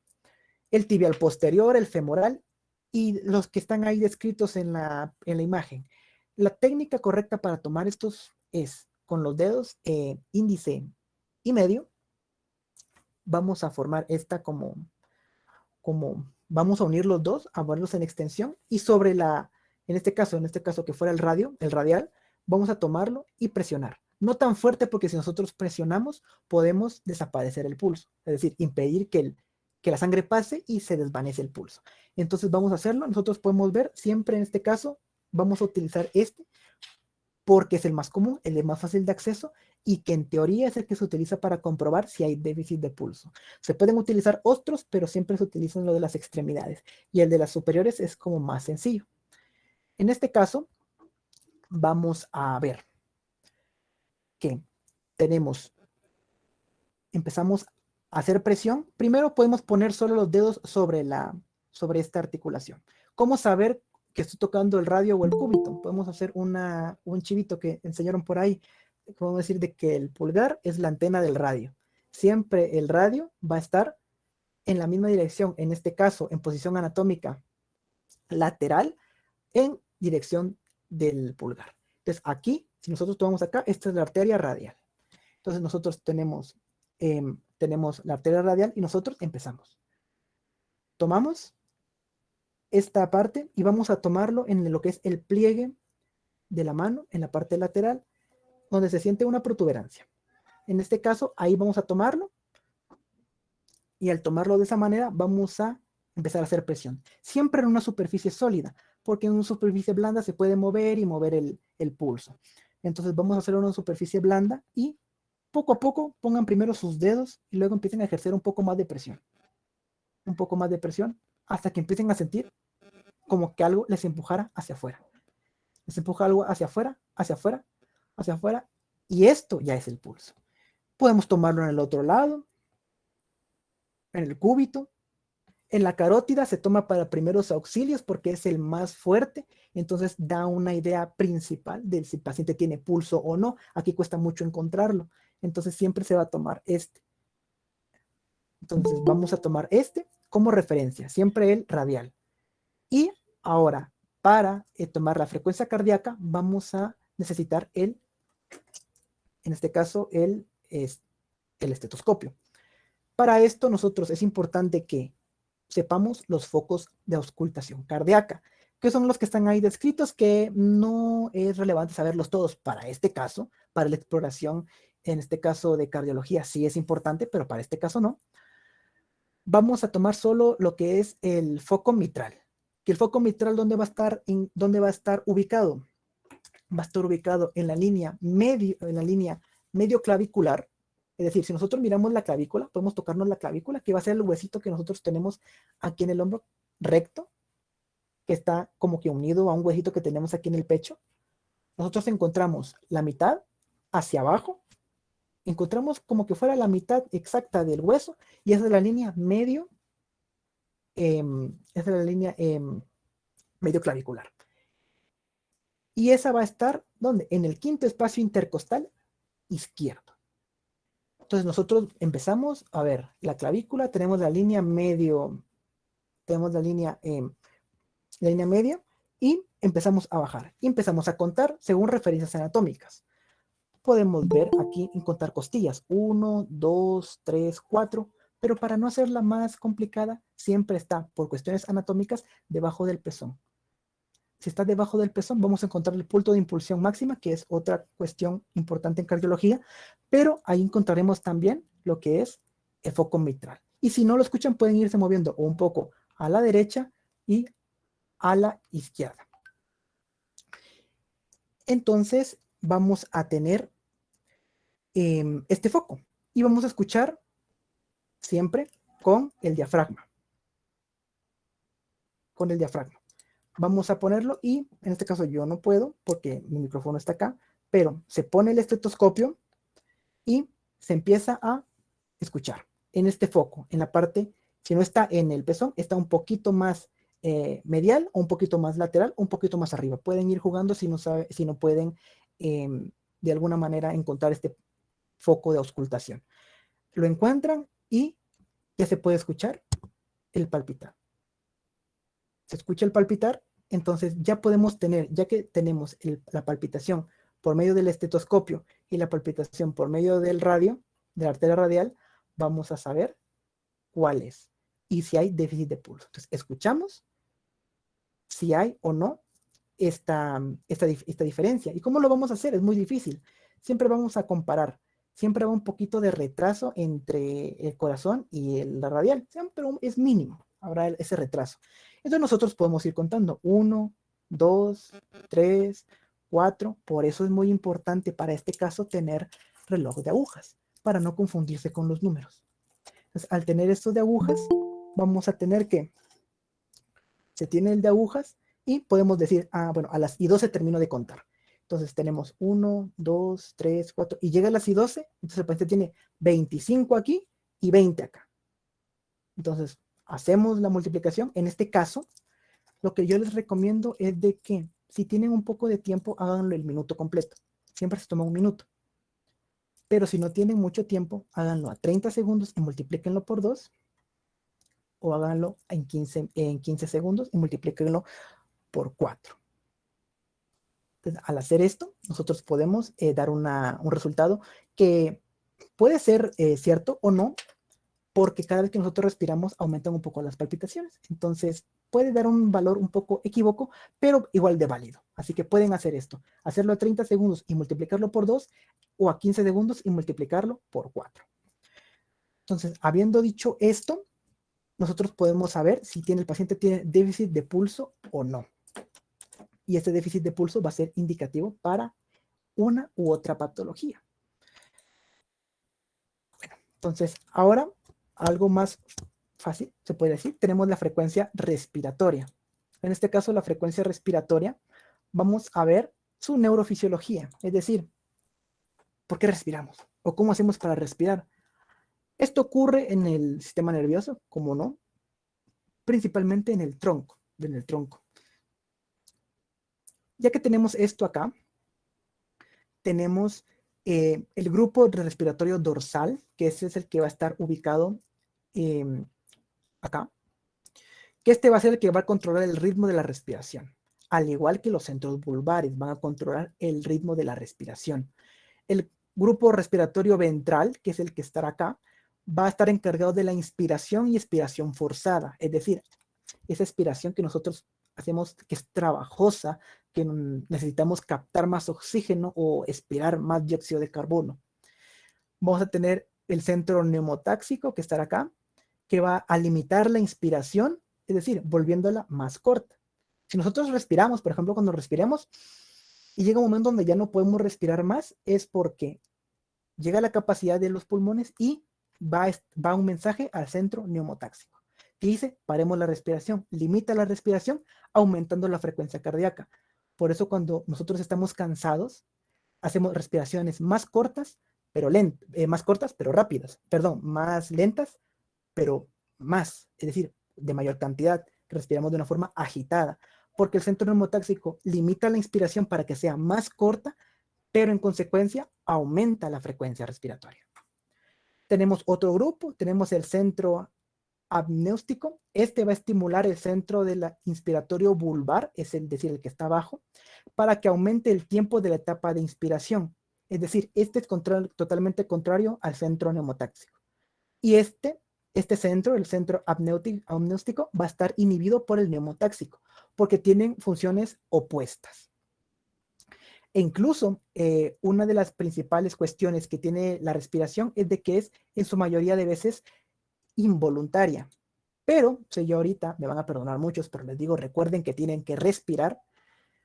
El tibial posterior, el femoral y los que están ahí descritos en la imagen. La técnica correcta para tomar estos es con los dedos índice y medio. Vamos a formar esta como vamos a unir los dos, a ponerlos en extensión y sobre en este caso que fuera el radial, vamos a tomarlo y presionar. No tan fuerte porque si nosotros presionamos podemos desaparecer el pulso, es decir, impedir que la sangre pase y se desvanece el pulso. Entonces vamos a hacerlo, nosotros podemos ver, siempre en este caso vamos a utilizar este porque es el más común, el más fácil de acceso y que en teoría es el que se utiliza para comprobar si hay déficit de pulso. Se pueden utilizar otros, pero siempre se utilizan lo de las extremidades y el de las superiores es como más sencillo. En este caso, vamos a ver que empezamos a hacer presión. Primero podemos poner solo los dedos sobre esta articulación. ¿Cómo saber que estoy tocando el radio o el cúbito? Podemos hacer un chivito que enseñaron por ahí. Podemos decir de que el pulgar es la antena del radio. Siempre el radio va a estar en la misma dirección, en este caso en posición anatómica lateral, en dirección del pulgar. Entonces aquí, si nosotros tomamos acá, esta es la arteria radial. Entonces nosotros tenemos la arteria radial y nosotros empezamos. Tomamos esta parte y vamos a tomarlo en lo que es el pliegue de la mano, en la parte lateral, donde se siente una protuberancia. En este caso, ahí vamos a tomarlo y al tomarlo de esa manera vamos a empezar a hacer presión. Siempre en una superficie sólida, porque en una superficie blanda se puede mover y mover el pulso. Entonces vamos a hacer una superficie blanda y poco a poco pongan primero sus dedos y luego empiecen a ejercer un poco más de presión. Un poco más de presión hasta que empiecen a sentir como que algo les empujara hacia afuera. Les empuja algo hacia afuera, hacia afuera, hacia afuera y esto ya es el pulso. Podemos tomarlo en el otro lado, en el cúbito. En la carótida se toma para primeros auxilios porque es el más fuerte, entonces da una idea principal de si el paciente tiene pulso o no. Aquí cuesta mucho encontrarlo, entonces siempre se va a tomar este. Entonces vamos a tomar este como referencia, siempre el radial. Y ahora, para tomar la frecuencia cardíaca, vamos a necesitar en este caso, el estetoscopio. Para esto, nosotros es importante que sepamos los focos de auscultación cardíaca, que son los que están ahí descritos, que no es relevante saberlos todos para este caso, para la exploración, en este caso de cardiología sí es importante, pero para este caso no. Vamos a tomar solo lo que es el foco mitral. ¿Que el foco mitral dónde va a estar, ubicado? Va a estar ubicado en la línea medio clavicular. Es decir, si nosotros miramos la clavícula, podemos tocarnos la clavícula, que va a ser el huesito que nosotros tenemos aquí en el hombro recto, que está como que unido a un huesito que tenemos aquí en el pecho. Nosotros encontramos la mitad hacia abajo, encontramos como que fuera la mitad exacta del hueso, y esa es la línea medio clavicular. Y esa va a estar, ¿dónde? En el quinto espacio intercostal izquierdo. Entonces nosotros empezamos a ver la clavícula, tenemos la línea medio, tenemos la línea media y empezamos a bajar. Y empezamos a contar según referencias anatómicas. Podemos ver aquí en contar costillas, 1, 2, 3, 4, pero para no hacerla más complicada, siempre está, por cuestiones anatómicas, debajo del pezón. Si está debajo del pezón, vamos a encontrar el punto de impulsión máxima, que es otra cuestión importante en cardiología, pero ahí encontraremos también lo que es el foco mitral. Y si no lo escuchan, pueden irse moviendo un poco a la derecha y a la izquierda. Entonces, vamos a tener este foco. y vamos a escuchar siempre con el diafragma. Con el diafragma. Vamos a ponerlo y en este caso yo no puedo porque mi micrófono está acá, pero se pone el estetoscopio y se empieza a escuchar en este foco, en la parte, si no está en el pezón, está un poquito más medial o un poquito más lateral, un poquito más arriba. Pueden ir jugando si no pueden de alguna manera encontrar este foco de auscultación. Lo encuentran y ya se puede escuchar el palpitar. Se escucha el palpitar, entonces ya podemos tener, ya que tenemos la palpitación por medio del estetoscopio y la palpitación por medio del radio, de la arteria radial, vamos a saber cuál es y si hay déficit de pulso. Entonces, escuchamos si hay o no esta diferencia. ¿Y cómo lo vamos a hacer? Es muy difícil. Siempre vamos a comparar. Siempre va un poquito de retraso entre el corazón y la radial. Siempre es mínimo. Habrá ese retraso. Entonces nosotros podemos ir contando 1, 2, 3, 4. Por eso es muy importante para este caso tener reloj de agujas, para no confundirse con los números. Entonces, al tener esto de agujas, vamos a tener que se tiene el de agujas y podemos decir, bueno, a las I12 termino de contar. Entonces tenemos 1, 2, 3, 4 y llega a las I12, entonces el paciente tiene 25 aquí y 20 acá. Entonces hacemos la multiplicación. En este caso, lo que yo les recomiendo es de que si tienen un poco de tiempo, háganlo el minuto completo. Siempre se toma un minuto. Pero si no tienen mucho tiempo, háganlo a 30 segundos y multiplíquenlo por 2. O háganlo en 15 segundos y multiplíquenlo por 4. Entonces, al hacer esto, nosotros podemos dar un resultado que puede ser cierto o no, porque cada vez que nosotros respiramos aumentan un poco las palpitaciones. Entonces, puede dar un valor un poco equívoco, pero igual de válido. Así que pueden hacer esto, hacerlo a 30 segundos y multiplicarlo por 2, o a 15 segundos y multiplicarlo por 4. Entonces, habiendo dicho esto, nosotros podemos saber si el paciente tiene déficit de pulso o no. Y este déficit de pulso va a ser indicativo para una u otra patología. Bueno, entonces ahora algo más fácil, se puede decir, tenemos la frecuencia respiratoria. En este caso, la frecuencia respiratoria, vamos a ver su neurofisiología, es decir, ¿por qué respiramos? ¿O cómo hacemos para respirar? Esto ocurre en el sistema nervioso, ¿cómo no? Principalmente en el tronco, Ya que tenemos esto acá, tenemos el grupo respiratorio dorsal, que ese es el que va a estar ubicado acá, que este va a ser el que va a controlar el ritmo de la respiración, al igual que los centros vulvares van a controlar el ritmo de la respiración. El grupo respiratorio ventral, que es el que estará acá, va a estar encargado de la inspiración y expiración forzada, es decir, esa expiración que nosotros hacemos que es trabajosa, que necesitamos captar más oxígeno o expirar más dióxido de carbono. Vamos a tener el centro neumotáxico que estará acá, que va a limitar la inspiración, es decir, volviéndola más corta. Si nosotros respiramos, por ejemplo, cuando respiremos y llega un momento donde ya no podemos respirar más, es porque llega la capacidad de los pulmones y va un mensaje al centro neumotáxico que dice, paremos la respiración, limita la respiración, aumentando la frecuencia cardíaca. Por eso cuando nosotros estamos cansados, hacemos respiraciones más cortas, pero rápidas, perdón, más lentas, pero más, es decir, de mayor cantidad, respiramos de una forma agitada, porque el centro neumotáxico limita la inspiración para que sea más corta, pero en consecuencia aumenta la frecuencia respiratoria. Tenemos otro grupo, tenemos el centro apnéustico. Este va a estimular el centro del inspiratorio vulvar, es decir, el que está abajo, para que aumente el tiempo de la etapa de inspiración. Es decir, este es totalmente contrario al centro neumotáxico. Y este centro, el centro apnéustico, va a estar inhibido por el neumotáxico, porque tienen funciones opuestas. E incluso una de las principales cuestiones que tiene la respiración es de que es en su mayoría de veces involuntaria. Pero, si yo ahorita, me van a perdonar muchos, pero les digo, recuerden que tienen que respirar.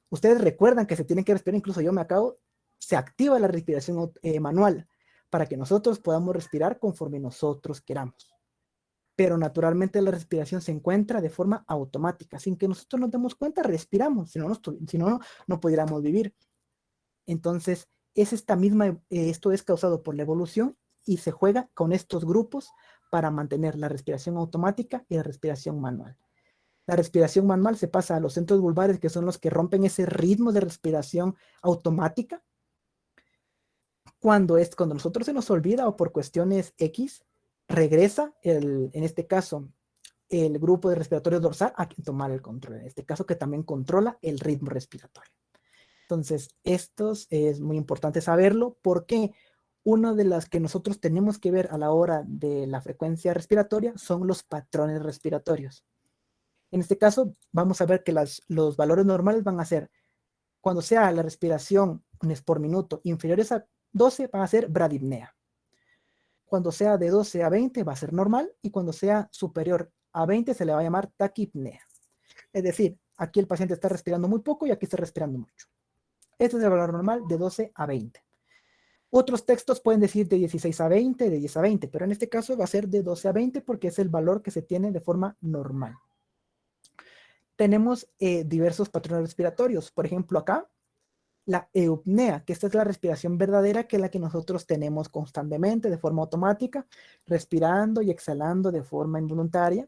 Ustedes recuerdan que se tienen que respirar, incluso yo se activa la respiración manual, para que nosotros podamos respirar conforme nosotros queramos. Pero naturalmente la respiración se encuentra de forma automática, sin que nosotros nos demos cuenta, respiramos, si no, no pudiéramos vivir. Entonces, es esta misma, esto es causado por la evolución y se juega con estos grupos para mantener la respiración automática y la respiración manual. La respiración manual se pasa a los centros vulvares, que son los que rompen ese ritmo de respiración automática. Cuando nosotros se nos olvida o por cuestiones X, regresa, en este caso, el grupo de respiratorio dorsal a tomar el control. En este caso, que también controla el ritmo respiratorio. Entonces, esto es muy importante saberlo porque una de las que nosotros tenemos que ver a la hora de la frecuencia respiratoria son los patrones respiratorios. En este caso, vamos a ver que los valores normales van a ser, cuando sea la respiración por minuto inferiores a 12, van a ser bradipnea. Cuando sea de 12 a 20 va a ser normal, y cuando sea superior a 20 se le va a llamar taquipnea. Es decir, aquí el paciente está respirando muy poco y aquí está respirando mucho. Este es el valor normal de 12 a 20. Otros textos pueden decir de 16 a 20, de 10 a 20, pero en este caso va a ser de 12 a 20 porque es el valor que se tiene de forma normal. Tenemos diversos patrones respiratorios. Por ejemplo, acá, la eupnea, que esta es la respiración verdadera, que es la que nosotros tenemos constantemente de forma automática, respirando y exhalando de forma involuntaria.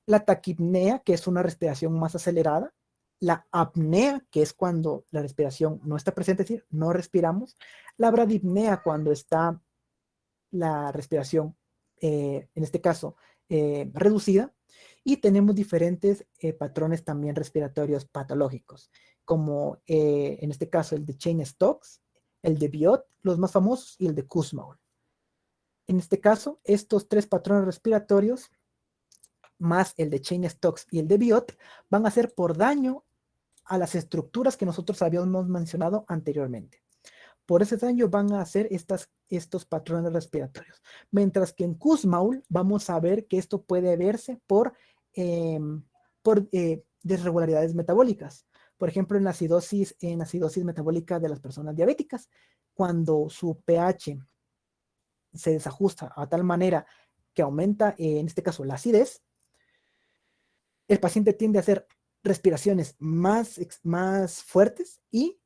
La taquipnea, que es una respiración más acelerada. La apnea, que es cuando la respiración no está presente, es decir, no respiramos. La bradipnea, cuando está la respiración, en este caso, reducida. Y tenemos diferentes patrones también respiratorios patológicos, como en este caso el de Cheyne-Stokes, el de Biot, los más famosos, y el de Kussmaul. En este caso, estos tres patrones respiratorios, más el de Cheyne-Stokes y el de Biot, van a ser por daño a las estructuras que nosotros habíamos mencionado anteriormente. Por ese daño van a hacer estos patrones respiratorios. Mientras que en Kussmaul vamos a ver que esto puede verse por desregularidades metabólicas. Por ejemplo, en la acidosis metabólica de las personas diabéticas, cuando su pH se desajusta a tal manera que aumenta, en este caso, la acidez, el paciente tiende a hacer respiraciones más fuertes y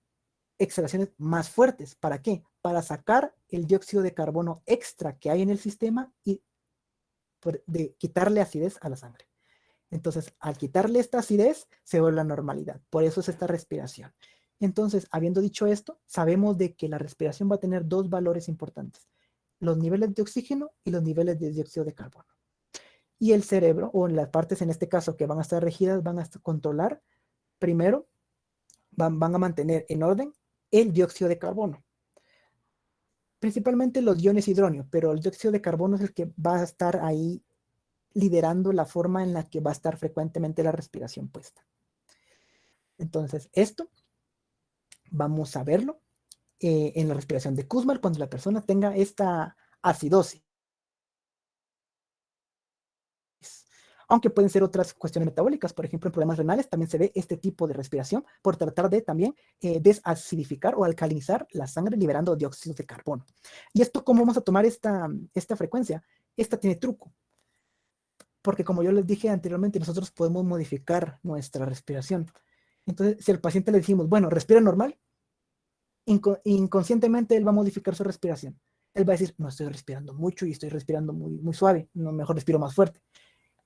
exhalaciones más fuertes. ¿Para qué? Para sacar el dióxido de carbono extra que hay en el sistema y de quitarle acidez a la sangre. Entonces, al quitarle esta acidez, se vuelve la normalidad. Por eso es esta respiración. Entonces, habiendo dicho esto, sabemos de que la respiración va a tener dos valores importantes: los niveles de oxígeno y los niveles de dióxido de carbono. Y el cerebro, o en las partes en este caso que van a estar regidas, van a controlar, primero, van a mantener en orden el dióxido de carbono. Principalmente los iones hidronio, pero el dióxido de carbono es el que va a estar ahí liderando la forma en la que va a estar frecuentemente la respiración puesta. Entonces, esto vamos a verlo en la respiración de Kussmaul cuando la persona tenga esta acidosis. Aunque pueden ser otras cuestiones metabólicas, por ejemplo, en problemas renales también se ve este tipo de respiración por tratar de también desacidificar o alcalinizar la sangre liberando dióxido de carbono. ¿Y esto cómo vamos a tomar esta frecuencia? Esta tiene truco, porque como yo les dije anteriormente, nosotros podemos modificar nuestra respiración. Entonces, si al paciente le decimos, bueno, respira normal, inconscientemente él va a modificar su respiración. Él va a decir, no estoy respirando mucho y estoy respirando muy suave, no, mejor respiro más fuerte.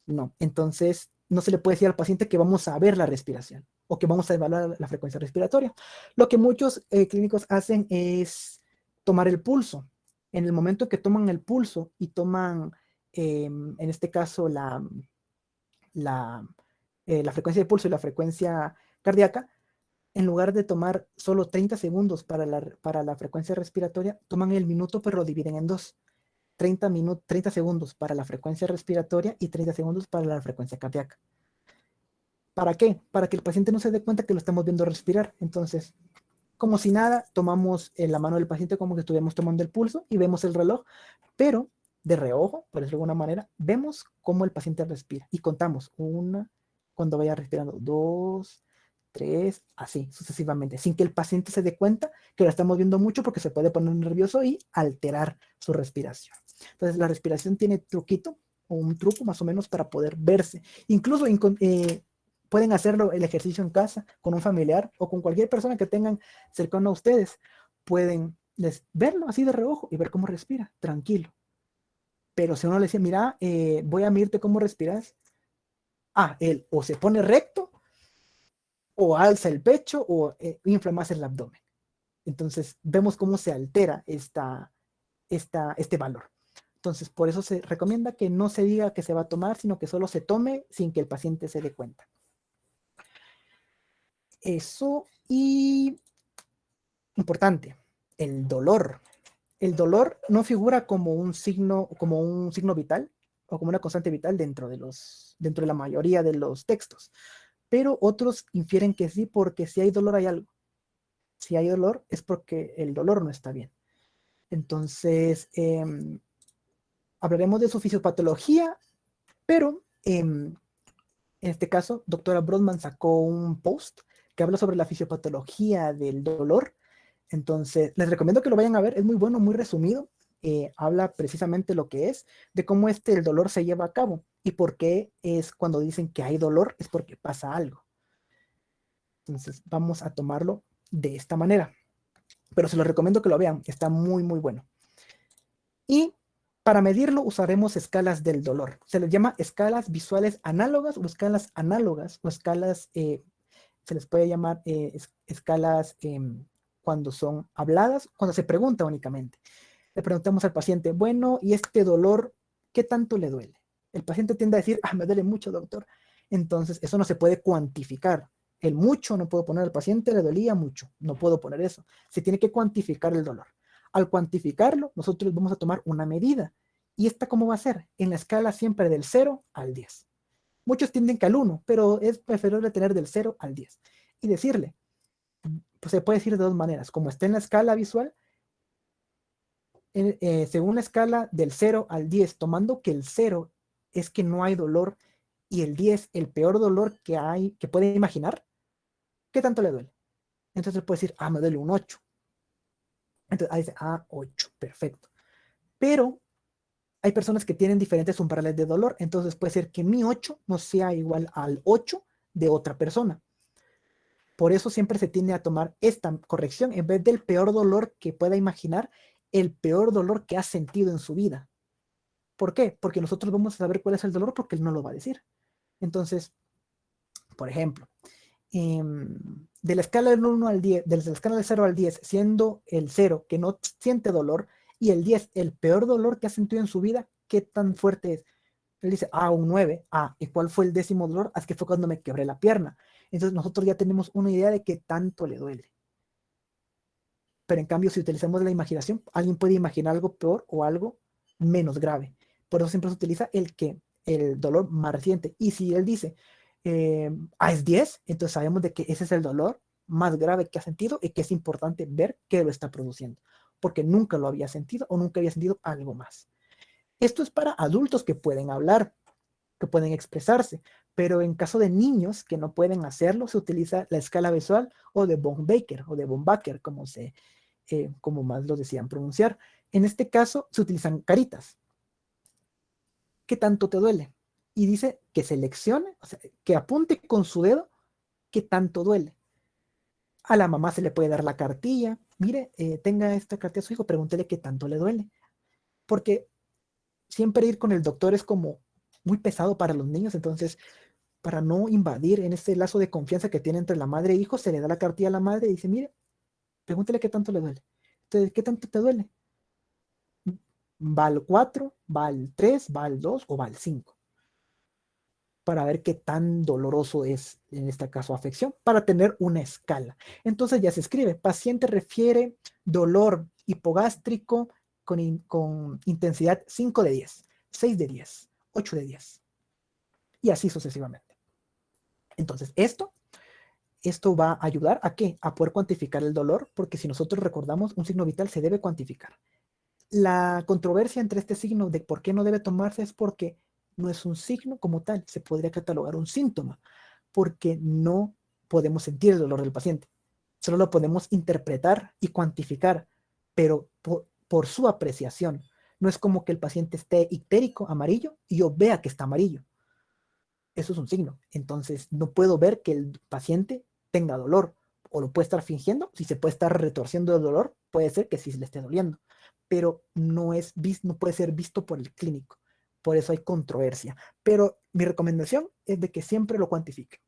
No, entonces no se le puede decir al paciente que vamos a ver la respiración o que vamos a evaluar la frecuencia respiratoria. Lo que muchos clínicos hacen es tomar el pulso. En el momento que toman el pulso y toman, en este caso, la frecuencia de pulso y la frecuencia cardíaca, en lugar de tomar solo 30 segundos para la frecuencia respiratoria, toman el minuto pero lo dividen en dos. 30 segundos para la frecuencia respiratoria y 30 segundos para la frecuencia cardíaca. ¿Para qué? Para que el paciente no se dé cuenta que lo estamos viendo respirar. Entonces, como si nada, tomamos en la mano del paciente como que estuviéramos tomando el pulso y vemos el reloj, pero de reojo, por decirlo de alguna manera, vemos cómo el paciente respira y contamos: una, cuando vaya respirando; dos, 3, así sucesivamente, sin que el paciente se dé cuenta que lo estamos viendo mucho porque se puede poner nervioso y alterar su respiración. Entonces la respiración tiene truquito o un truco más o menos para poder verse. Incluso pueden hacerlo el ejercicio en casa con un familiar o con cualquier persona que tengan cercano a ustedes. Pueden verlo así de reojo y ver cómo respira, tranquilo. Pero si uno le dice, mira, voy a medirte cómo respiras, él o se pone recto o alza el pecho o infla más el abdomen. Entonces vemos cómo se altera este valor. Entonces, por eso se recomienda que no se diga que se va a tomar, sino que solo se tome sin que el paciente se dé cuenta. Eso, y importante, el dolor. El dolor no figura como un signo vital o como una constante vital dentro de la mayoría de los textos, pero otros infieren que sí, porque si hay dolor hay algo. Si hay dolor es porque el dolor no está bien. Entonces, hablaremos de su fisiopatología, pero en este caso, doctora Brodmann sacó un post que habla sobre la fisiopatología del dolor. Entonces, les recomiendo que lo vayan a ver, es muy bueno, muy resumido. Habla precisamente lo que es, de cómo el dolor se lleva a cabo y por qué es cuando dicen que hay dolor, es porque pasa algo. Entonces, vamos a tomarlo de esta manera. Pero se los recomiendo que lo vean, está muy, muy bueno. Y para medirlo usaremos escalas del dolor. Se les llama escalas visuales análogas o escalas análogas o escalas, se les puede llamar escalas cuando son habladas, cuando se pregunta únicamente. Le preguntamos al paciente, bueno, ¿y este dolor qué tanto le duele? El paciente tiende a decir, me duele mucho, doctor. Entonces, eso no se puede cuantificar. El mucho no puedo poner al paciente, le dolía mucho. No puedo poner eso. Se tiene que cuantificar el dolor. Al cuantificarlo, nosotros vamos a tomar una medida. ¿Y esta cómo va a ser? En la escala siempre del 0 al 10. Muchos tienden que al 1, pero es preferible tener del 0 al 10. Y decirle, pues se puede decir de dos maneras. Como está en la escala visual, según la escala del 0 al 10, tomando que el 0 es que no hay dolor y el 10 el peor dolor que puede imaginar, ¿qué tanto le duele? Entonces puede decir, me duele un 8. Entonces dice, 8, perfecto. Pero hay personas que tienen diferentes umbrales de dolor, entonces puede ser que mi 8 no sea igual al 8 de otra persona. Por eso siempre se tiende a tomar esta corrección en vez del peor dolor que pueda imaginar, el peor dolor que ha sentido en su vida. ¿Por qué? Porque nosotros vamos a saber cuál es el dolor porque él no lo va a decir. Entonces, por ejemplo, de la escala del 1 al 10, de la escala del 0 al 10, siendo el 0 que no siente dolor y el 10 el peor dolor que ha sentido en su vida, ¿qué tan fuerte es? Él dice, un 9. ¿Y cuál fue el décimo dolor? Es que fue cuando me quebré la pierna. Entonces nosotros ya tenemos una idea de qué tanto le duele. Pero en cambio, si utilizamos la imaginación, alguien puede imaginar algo peor o algo menos grave. Por eso siempre se utiliza el dolor más reciente. Y si él dice, es 10, entonces sabemos de que ese es el dolor más grave que ha sentido y que es importante ver qué lo está produciendo, porque nunca lo había sentido o nunca había sentido algo más. Esto es para adultos que pueden hablar, que pueden expresarse, pero en caso de niños que no pueden hacerlo, se utiliza la escala visual o de von Baker o de von Baker, como más lo decían pronunciar. En este caso se utilizan caritas. ¿Qué tanto te duele? Y dice que seleccione, o sea, que apunte con su dedo qué tanto duele. A la mamá se le puede dar la cartilla. Mire, tenga esta cartilla a su hijo, pregúntele qué tanto le duele. Porque siempre ir con el doctor es como muy pesado para los niños, entonces para no invadir en ese lazo de confianza que tiene entre la madre e hijo, se le da la cartilla a la madre y dice, mire, pregúntele qué tanto le duele. Entonces, ¿qué tanto te duele? ¿Va al 4, va al 3, va al 2 o va al 5? Para ver qué tan doloroso es, en este caso, afección, para tener una escala. Entonces ya se escribe, paciente refiere dolor hipogástrico con intensidad 5 de 10, 6 de 10, 8 de 10, y así sucesivamente. Entonces, esto va a ayudar a ¿qué? A poder cuantificar el dolor, porque si nosotros recordamos, un signo vital se debe cuantificar. La controversia entre este signo de por qué no debe tomarse es porque no es un signo como tal, se podría catalogar un síntoma, porque podemos sentir el dolor del paciente, solo lo podemos interpretar y cuantificar, pero por su apreciación. No es como que el paciente esté ictérico, amarillo, y yo vea que está amarillo. Eso es un signo. Entonces, no puedo ver que el paciente tenga dolor, o lo puede estar fingiendo. Si se puede estar retorciendo el dolor, puede ser que sí le esté doliendo, pero no puede ser visto por el clínico. Por eso hay controversia. Pero mi recomendación es de que siempre lo cuantifique.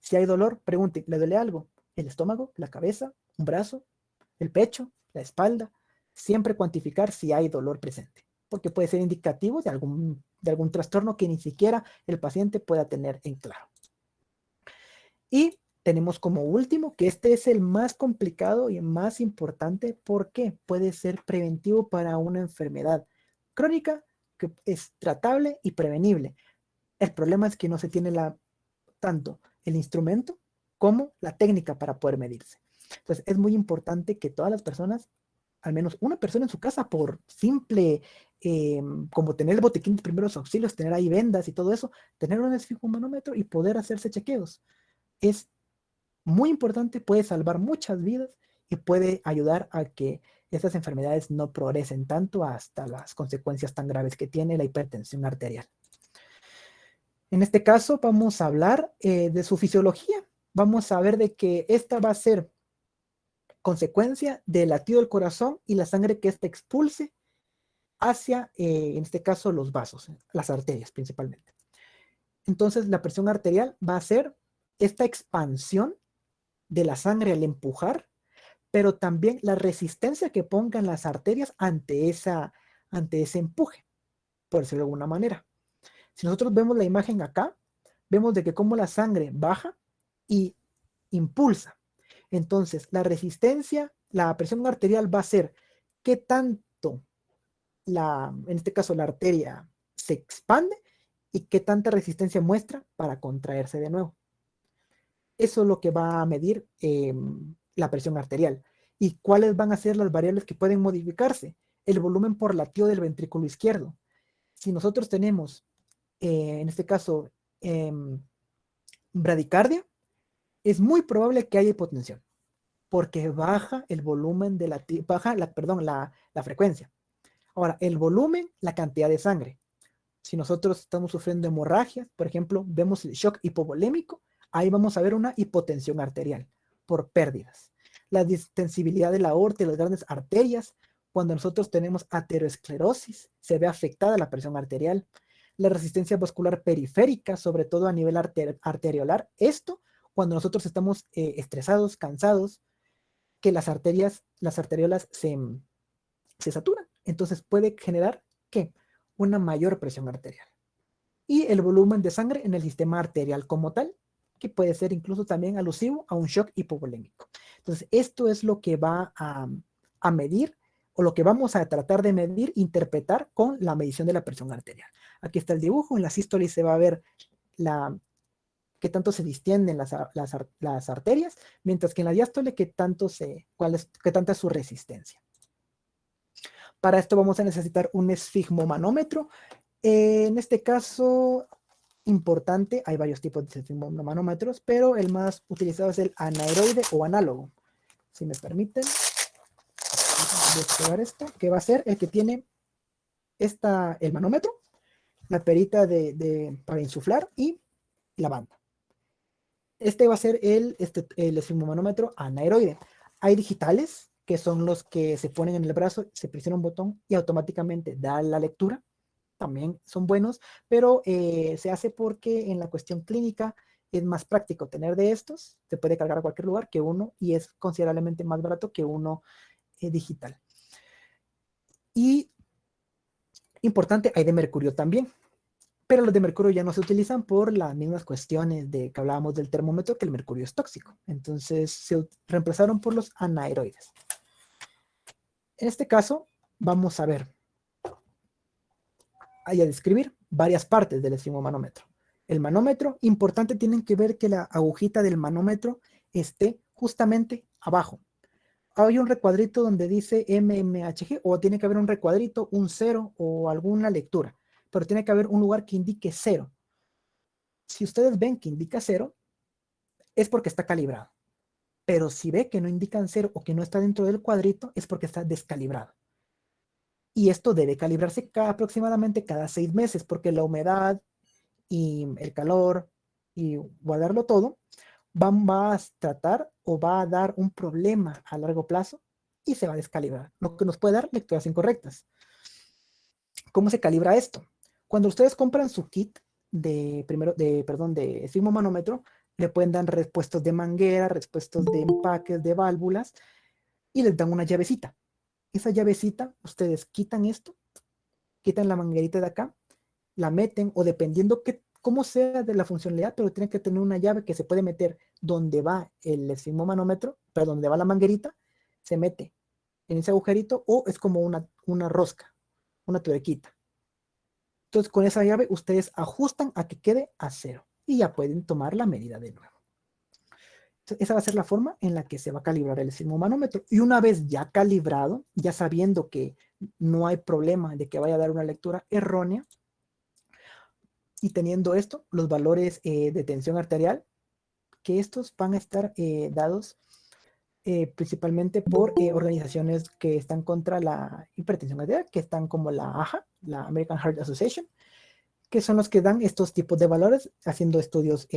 Si hay dolor, pregunte, ¿le duele algo? ¿El estómago, la cabeza, un brazo, el pecho, la espalda? Siempre cuantificar si hay dolor presente, porque puede ser indicativo de algún trastorno que ni siquiera el paciente pueda tener en claro. Y tenemos como último, que este es el más complicado y más importante, porque puede ser preventivo para una enfermedad crónica que es tratable y prevenible. El problema es que no se tiene tanto el instrumento como la técnica para poder medirse. Entonces es muy importante que todas las personas, al menos una persona en su casa, por simple, como tener el botiquín de primeros auxilios, tener ahí vendas y todo eso, tener un esfigmomanómetro y poder hacerse chequeos. Es muy importante, puede salvar muchas vidas y puede ayudar a que estas enfermedades no progresen tanto hasta las consecuencias tan graves que tiene la hipertensión arterial. En este caso vamos a hablar de su fisiología. Vamos a ver de que esta va a ser consecuencia del latido del corazón y la sangre que éste expulse hacia, en este caso, los vasos, las arterias principalmente. Entonces la presión arterial va a ser esta expansión de la sangre al empujar, pero también la resistencia que pongan las arterias ante ese empuje, por decirlo de alguna manera. Si nosotros vemos la imagen acá, vemos de que cómo la sangre baja y impulsa. Entonces, la resistencia, la presión arterial va a ser qué tanto en este caso la arteria se expande y qué tanta resistencia muestra para contraerse de nuevo. Eso es lo que va a medir la presión arterial. ¿Y cuáles van a ser las variables que pueden modificarse? El volumen por latido del ventrículo izquierdo. Si nosotros tenemos, en este caso, bradicardia, es muy probable que haya hipotensión, porque baja el volumen de la frecuencia. Ahora, el volumen, la cantidad de sangre. Si nosotros estamos sufriendo hemorragias, por ejemplo, vemos el shock hipovolémico, ahí vamos a ver una hipotensión arterial por pérdidas. La distensibilidad de la aorta y las grandes arterias, cuando nosotros tenemos aterosclerosis, se ve afectada la presión arterial. La resistencia vascular periférica, sobre todo a nivel arteriolar, esto cuando nosotros estamos estresados, cansados, que las arteriolas se saturan. Entonces puede generar, ¿qué? Una mayor presión arterial. Y el volumen de sangre en el sistema arterial como tal, que puede ser incluso también alusivo a un shock hipovolémico. Entonces, esto es lo que va a medir, o lo que vamos a tratar de medir, interpretar con la medición de la presión arterial. Aquí está el dibujo, en la sístole se va a ver qué tanto se distienden las arterias, mientras que en la diástole qué tanta es su resistencia. Para esto vamos a necesitar un esfigmomanómetro. En este caso, importante, hay varios tipos de esfigmomanómetros, pero el más utilizado es el anaeroide o análogo. Si me permiten, voy a despegar esto, que va a ser el que tiene el manómetro, la perita para insuflar y la banda. Este va a ser el esfigmomanómetro anaeroide. Hay digitales, que son los que se ponen en el brazo, se presiona un botón y automáticamente da la lectura. También son buenos, pero se hace porque en la cuestión clínica es más práctico tener de estos, se puede cargar a cualquier lugar que uno, y es considerablemente más barato que uno digital. Y importante, hay de mercurio también, pero los de mercurio ya no se utilizan por las mismas cuestiones de que hablábamos del termómetro, que el mercurio es tóxico. Entonces se reemplazaron por los anaeroides. En este caso, vamos a ver, a describir varias partes del esfigmomanómetro. El manómetro, importante, tienen que ver que la agujita del manómetro esté justamente abajo. Hay un recuadrito donde dice mmHg, o tiene que haber un recuadrito, un 0 o alguna lectura, pero tiene que haber un lugar que indique 0. Si ustedes ven que indica 0, es porque está calibrado. Pero si ve que no indican 0 o que no está dentro del cuadrito, es porque está descalibrado. Y esto debe calibrarse aproximadamente cada 6 meses, porque la humedad y el calor y guardarlo todo va a tratar o va a dar un problema a largo plazo y se va a descalibrar, lo que nos puede dar lecturas incorrectas. ¿Cómo se calibra esto? Cuando ustedes compran su kit de sismomanómetro, le pueden dar repuestos de manguera, repuestos de empaques, de válvulas, y les dan una llavecita. Esa llavecita, ustedes quitan esto, quitan la manguerita de acá, la meten, o dependiendo cómo sea de la funcionalidad, pero tienen que tener una llave que se puede meter donde va el sismomanómetro, pero donde va la manguerita, se mete en ese agujerito, o es como una rosca, una tuerquita. Entonces, con esa llave ustedes ajustan a que quede a 0 y ya pueden tomar la medida de nuevo. Entonces, esa va a ser la forma en la que se va a calibrar el sismomanómetro. Y una vez ya calibrado, ya sabiendo que no hay problema de que vaya a dar una lectura errónea, y teniendo esto, los valores de tensión arterial, que estos van a estar dados principalmente por organizaciones que están contra la hipertensión arterial, que están como la AHA, la American Heart Association, que son los que dan estos tipos de valores haciendo estudios,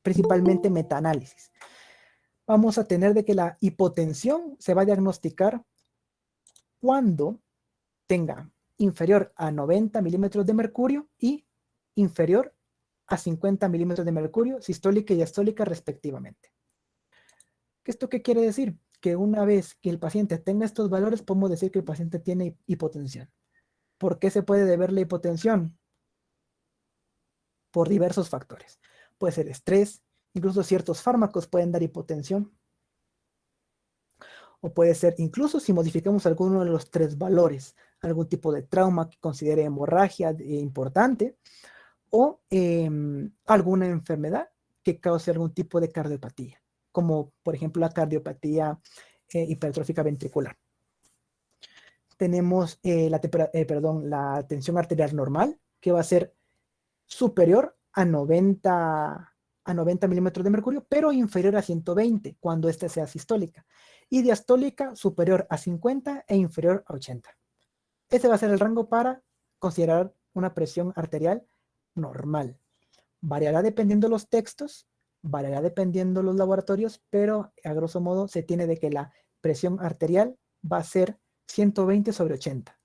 principalmente metaanálisis. Vamos a tener de que la hipotensión se va a diagnosticar cuando tenga inferior a 90 milímetros de mercurio y inferior a 50 milímetros de mercurio sistólica y diastólica respectivamente. ¿Esto qué quiere decir? Que una vez que el paciente tenga estos valores, podemos decir que el paciente tiene hipotensión. ¿Por qué se puede deber la hipotensión? Por diversos factores. Puede ser estrés, incluso ciertos fármacos pueden dar hipotensión, o puede ser incluso si modificamos alguno de los 3 valores, algún tipo de trauma que considere hemorragia importante, o alguna enfermedad que cause algún tipo de cardiopatía, como por ejemplo la cardiopatía hipertrófica ventricular. Tenemos la tensión arterial normal, que va a ser superior a 90 milímetros de mercurio, pero inferior a 120 cuando ésta sea sistólica, y diastólica superior a 50 e inferior a 80. Ese va a ser el rango para considerar una presión arterial normal. Variará dependiendo de los textos, variará dependiendo de los laboratorios, pero a grosso modo se tiene de que la presión arterial va a ser 120 sobre 80.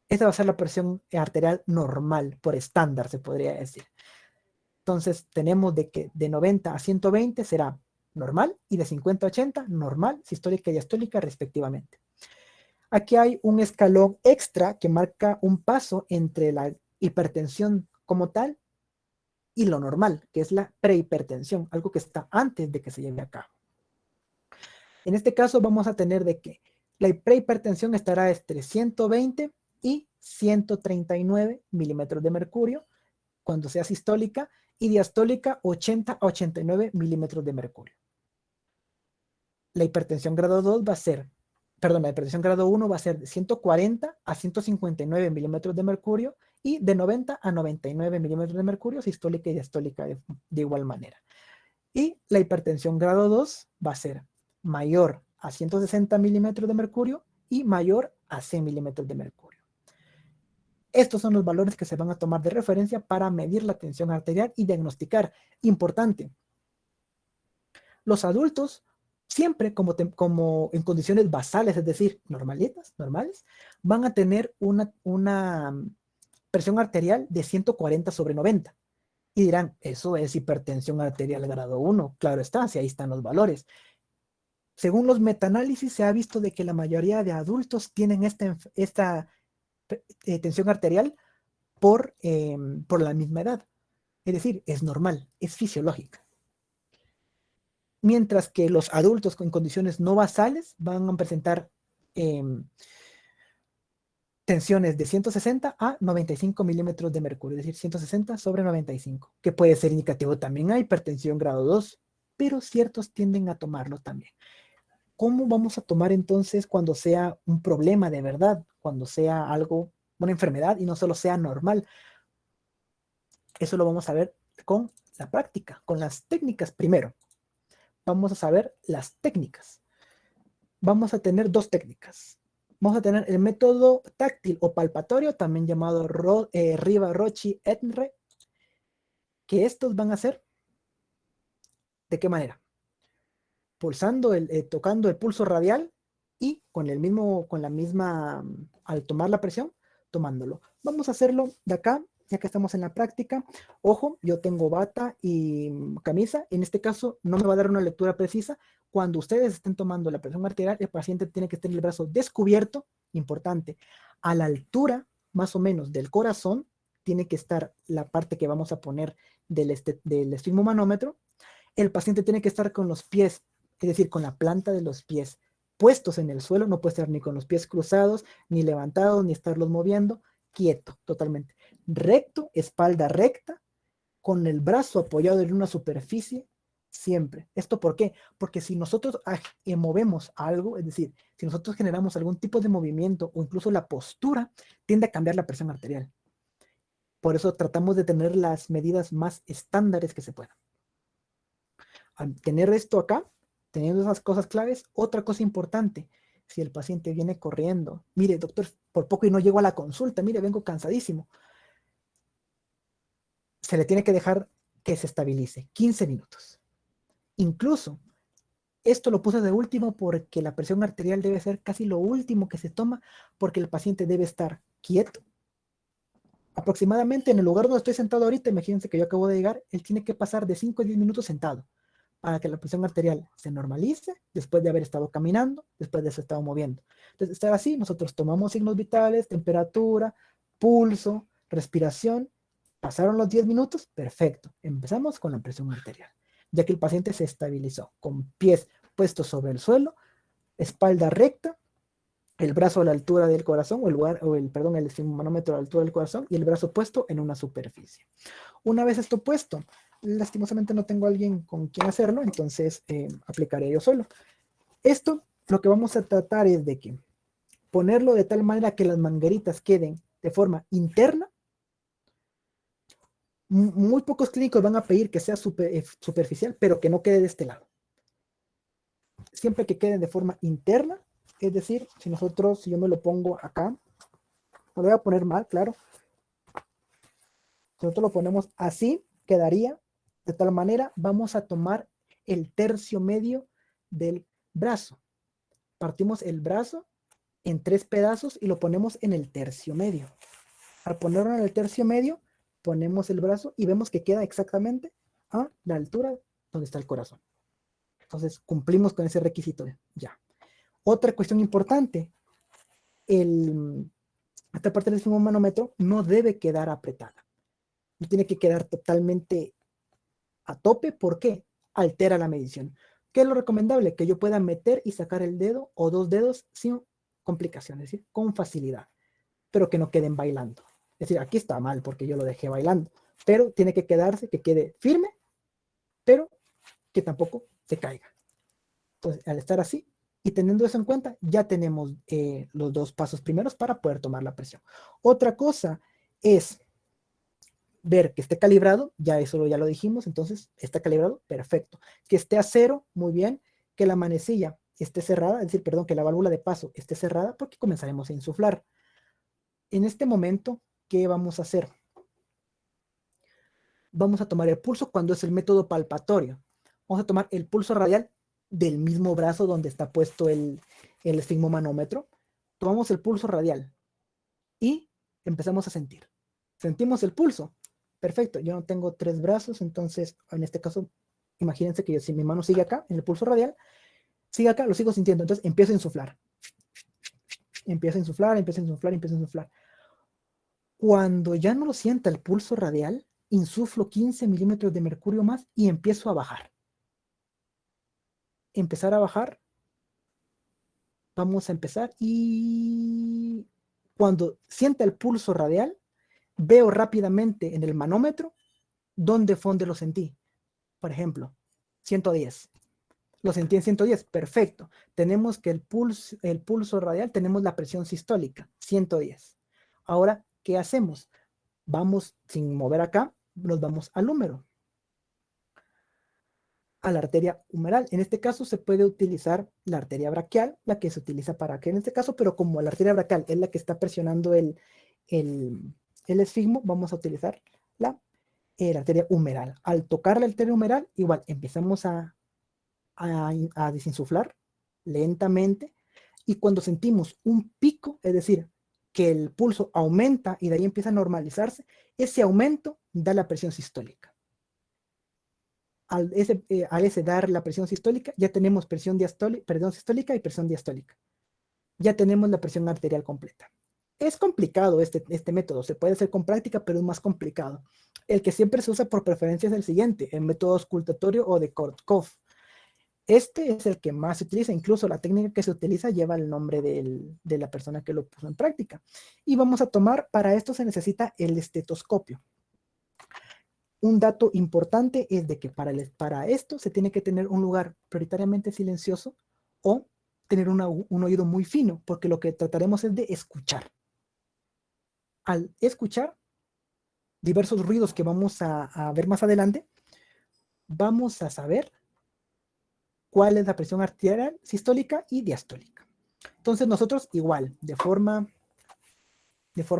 Esta va a ser la presión arterial normal, por estándar se podría decir. Entonces tenemos de que de 90 a 120 será normal, y de 50 a 80 normal, sistólica y diastólica respectivamente. Aquí hay un escalón extra que marca un paso entre la hipertensión como tal y lo normal, que es la prehipertensión, algo que está antes de que se lleve a cabo. En este caso vamos a tener de que la prehipertensión estará entre 120 y 139 milímetros de mercurio cuando sea sistólica, y diastólica 80 a 89 milímetros de mercurio. La hipertensión grado 2 va a ser, perdón, la hipertensión grado 1 va a ser de 140 a 159 milímetros de mercurio, y de 90 a 99 milímetros de mercurio sistólica y diastólica de igual manera. Y la hipertensión grado 2 va a ser mayor a 160 milímetros de mercurio y mayor a 100 milímetros de mercurio. Estos son los valores que se van a tomar de referencia para medir la tensión arterial y diagnosticar. Importante, los adultos siempre como en condiciones basales, es decir, normales, van a tener una presión arterial de 140 sobre 90. Y dirán, eso es hipertensión arterial grado 1. Claro está, si ahí están los valores. Según los metaanálisis, se ha visto de que la mayoría de adultos tienen esta tensión arterial por la misma edad. Es decir, es normal, es fisiológica. Mientras que los adultos con condiciones no basales van a presentar tensiones de 160 a 95 milímetros de mercurio, es decir, 160 sobre 95, que puede ser indicativo también a hipertensión grado 2, pero ciertos tienden a tomarlo también. ¿Cómo vamos a tomar entonces cuando sea un problema de verdad, cuando sea algo, una enfermedad y no solo sea normal? Eso lo vamos a ver con la práctica, con las técnicas primero. vamos a saber las técnicas. Vamos a tener dos técnicas. Vamos a tener el método táctil o palpatorio, también llamado Riva-Rocci-Etnre, que estos van a ser, ¿de qué manera? Pulsando, tocando el pulso radial y con la misma, al tomar la presión, tomándolo. Vamos a hacerlo de acá, ya que estamos en la práctica. Ojo, yo tengo bata y camisa. En este caso, no me va a dar una lectura precisa. Cuando ustedes estén tomando la presión arterial, el paciente tiene que tener el brazo descubierto, importante, a la altura más o menos del corazón, tiene que estar la parte que vamos a poner del esfigmomanómetro. El paciente tiene que estar con los pies, es decir, con la planta de los pies puestos en el suelo, no puede estar ni con los pies cruzados, ni levantados, ni estarlos moviendo, quieto, totalmente. Recto, espalda recta, con el brazo apoyado en una superficie, siempre. ¿Esto por qué? Porque si nosotros movemos algo, es decir, si nosotros generamos algún tipo de movimiento o incluso la postura, tiende a cambiar la presión arterial. Por eso tratamos de tener las medidas más estándares que se puedan. Al tener esto acá, teniendo esas cosas claves, otra cosa importante, si el paciente viene corriendo, mire, doctor, por poco y no llego a la consulta, mire, vengo cansadísimo, se le tiene que dejar que se estabilice 15 minutos. Incluso, esto lo puse de último porque la presión arterial debe ser casi lo último que se toma, porque el paciente debe estar quieto. Aproximadamente en el lugar donde estoy sentado ahorita, imagínense que yo acabo de llegar, él tiene que pasar de 5 a 10 minutos sentado para que la presión arterial se normalice después de haber estado caminando, después de haber estado moviendo. Entonces, estar así, nosotros tomamos signos vitales, temperatura, pulso, respiración. Pasaron los 10 minutos, perfecto. Empezamos con la presión arterial, ya que el paciente se estabilizó con pies puestos sobre el suelo, espalda recta, el brazo a la altura del corazón, el esfigmomanómetro a la altura del corazón y el brazo puesto en una superficie. Una vez esto puesto, lastimosamente no tengo a alguien con quien hacerlo, entonces aplicaré yo solo. Esto, lo que vamos a tratar es de que ponerlo de tal manera que las mangueritas queden de forma interna. Muy pocos clínicos van a pedir que sea superficial, pero que no quede de este lado. Siempre que queden de forma interna, es decir, si yo me lo pongo acá, lo voy a poner mal, claro. Si nosotros lo ponemos así, quedaría de tal manera, vamos a tomar el tercio medio del brazo. Partimos el brazo en 3 pedazos y lo ponemos en el tercio medio. Al ponerlo en el tercio medio, ponemos el brazo y vemos que queda exactamente a la altura donde está el corazón. Entonces cumplimos con ese requisito ya. Otra cuestión importante, esta parte del esfigmomanómetro no debe quedar apretada. No tiene que quedar totalmente a tope. ¿Por qué? Altera la medición. ¿Qué es lo recomendable? Que yo pueda meter y sacar el dedo o 2 dedos sin complicaciones, es decir, con facilidad, pero que no queden bailando. Es decir, aquí está mal porque yo lo dejé bailando, pero tiene que quedarse, que quede firme, pero que tampoco se caiga. Entonces, al estar así y teniendo eso en cuenta, ya tenemos los 2 pasos primeros para poder tomar la presión. Otra cosa es ver que esté calibrado, ya eso ya lo dijimos, entonces está calibrado, perfecto. Que esté a cero, muy bien. Que la manecilla esté cerrada, es decir, perdón, que la válvula de paso esté cerrada porque comenzaremos a insuflar. En este momento, ¿qué vamos a hacer? Vamos a tomar el pulso cuando es el método palpatorio. Vamos a tomar el pulso radial del mismo brazo donde está puesto el esfigmomanómetro. Tomamos el pulso radial y empezamos a sentir. Sentimos el pulso. Perfecto, yo no tengo 3 brazos, entonces en este caso, imagínense que si mi mano sigue acá, en el pulso radial, sigue acá, lo sigo sintiendo, entonces empiezo a insuflar. Empiezo a insuflar, empiezo a insuflar, empiezo a insuflar. Cuando ya no lo sienta el pulso radial, insuflo 15 milímetros de mercurio más y empiezo a bajar. Empezar a bajar. Vamos a empezar y cuando sienta el pulso radial, veo rápidamente en el manómetro dónde fue donde lo sentí. Por ejemplo, 110. Lo sentí en 110, perfecto. Tenemos que el pulso radial, tenemos la presión sistólica, 110. Ahora, ¿qué hacemos? Vamos, sin mover acá, nos vamos al húmero. a la arteria humeral. En este caso se puede utilizar la arteria braquial, la que se utiliza para que en este caso, pero como la arteria braquial es la que está presionando el, el esfigmo, vamos a utilizar la arteria humeral. Al tocar la arteria humeral, igual empezamos a desinsuflar lentamente y cuando sentimos un pico, es decir, que el pulso aumenta y de ahí empieza a normalizarse, ese aumento da la presión sistólica. Al ese dar la presión sistólica, ya tenemos presión sistólica y presión diastólica. Ya tenemos la presión arterial completa. Es complicado este método, se puede hacer con práctica, pero es más complicado. El que siempre se usa por preferencia es el siguiente, el método auscultatorio o de Korotkov. Este es el que más se utiliza, incluso la técnica que se utiliza lleva el nombre de la persona que lo puso en práctica. Y vamos a tomar, para esto se necesita el estetoscopio. Un dato importante es de que para esto se tiene que tener un lugar prioritariamente silencioso o tener un oído muy fino, porque lo que trataremos es de escuchar. Al escuchar diversos ruidos que vamos a ver más adelante, vamos a saber cuál es la presión arterial sistólica y diastólica. Entonces nosotros igual, de forma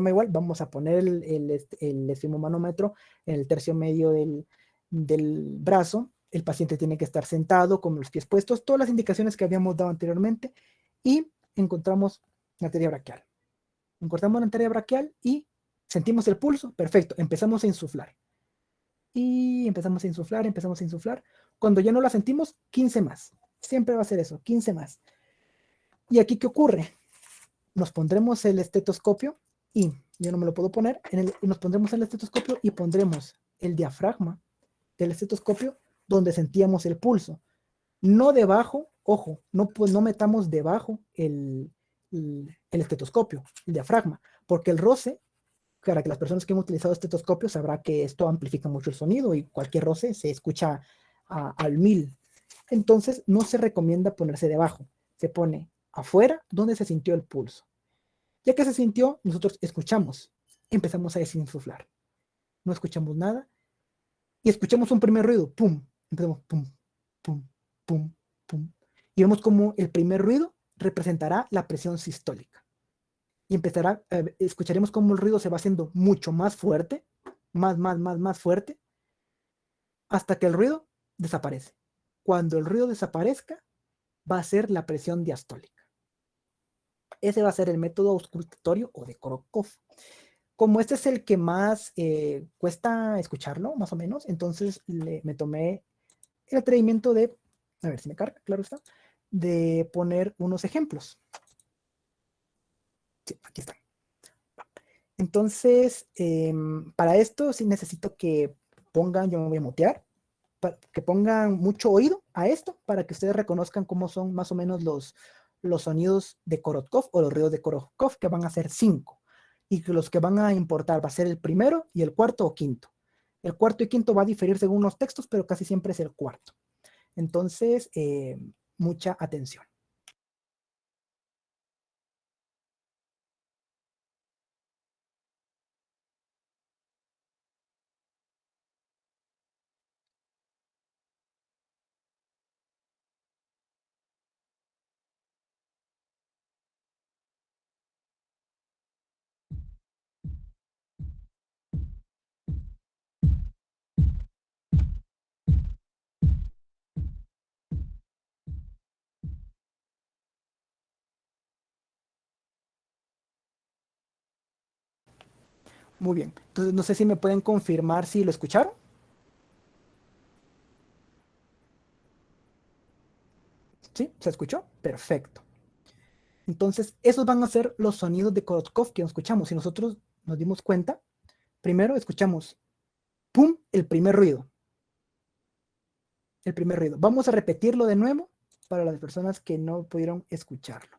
igual, vamos a poner el esfigmomanómetro en el tercio medio del brazo. El paciente tiene que estar sentado con los pies puestos, todas las indicaciones que habíamos dado anteriormente, y encontramos la arteria braquial. Encontramos la arteria braquial y sentimos el pulso, perfecto, empezamos a insuflar. Y empezamos a insuflar, empezamos a insuflar. Cuando ya no la sentimos, 15 más. Siempre va a ser eso, 15 más. ¿Y aquí qué ocurre? Nos pondremos el estetoscopio y yo no me lo puedo poner, nos pondremos el estetoscopio y pondremos el diafragma del estetoscopio donde sentíamos el pulso. No debajo, ojo, no metamos debajo el estetoscopio, el diafragma, porque el roce, para que las personas que han utilizado estetoscopio sabrá que esto amplifica mucho el sonido y cualquier roce se escucha al 1000. Entonces no se recomienda ponerse debajo, se pone afuera donde se sintió el pulso. Ya que se sintió, nosotros escuchamos, empezamos a desinsuflar. No escuchamos nada y escuchamos un primer ruido, pum, empezamos pum, pum, pum, pum. Y vemos como el primer ruido representará la presión sistólica. Y escucharemos cómo el ruido se va haciendo mucho más fuerte, más fuerte, hasta que el ruido desaparece. Cuando el ruido desaparezca, va a ser la presión diastólica. Ese va a ser el método auscultatorio o de Korotkov. Como este es el que más cuesta escucharlo, más o menos, entonces me tomé el atrevimiento de, a ver si me carga, claro está, de poner unos ejemplos. Sí, aquí está. Entonces, para esto sí necesito que pongan, yo me voy a mutear, que pongan mucho oído a esto para que ustedes reconozcan cómo son más o menos los sonidos de Korotkov o los ruidos de Korotkov, que van a ser 5. Y que los que van a importar va a ser el primero y el cuarto o quinto. El cuarto y quinto va a diferir según los textos, pero casi siempre es el cuarto. Entonces, mucha atención. Muy bien. Entonces, no sé si me pueden confirmar si lo escucharon. ¿Sí? ¿Se escuchó? Perfecto. Entonces, esos van a ser los sonidos de Korotkov que escuchamos. Si nosotros nos dimos cuenta, primero escuchamos, ¡pum!, el primer ruido. El primer ruido. Vamos a repetirlo de nuevo para las personas que no pudieron escucharlo.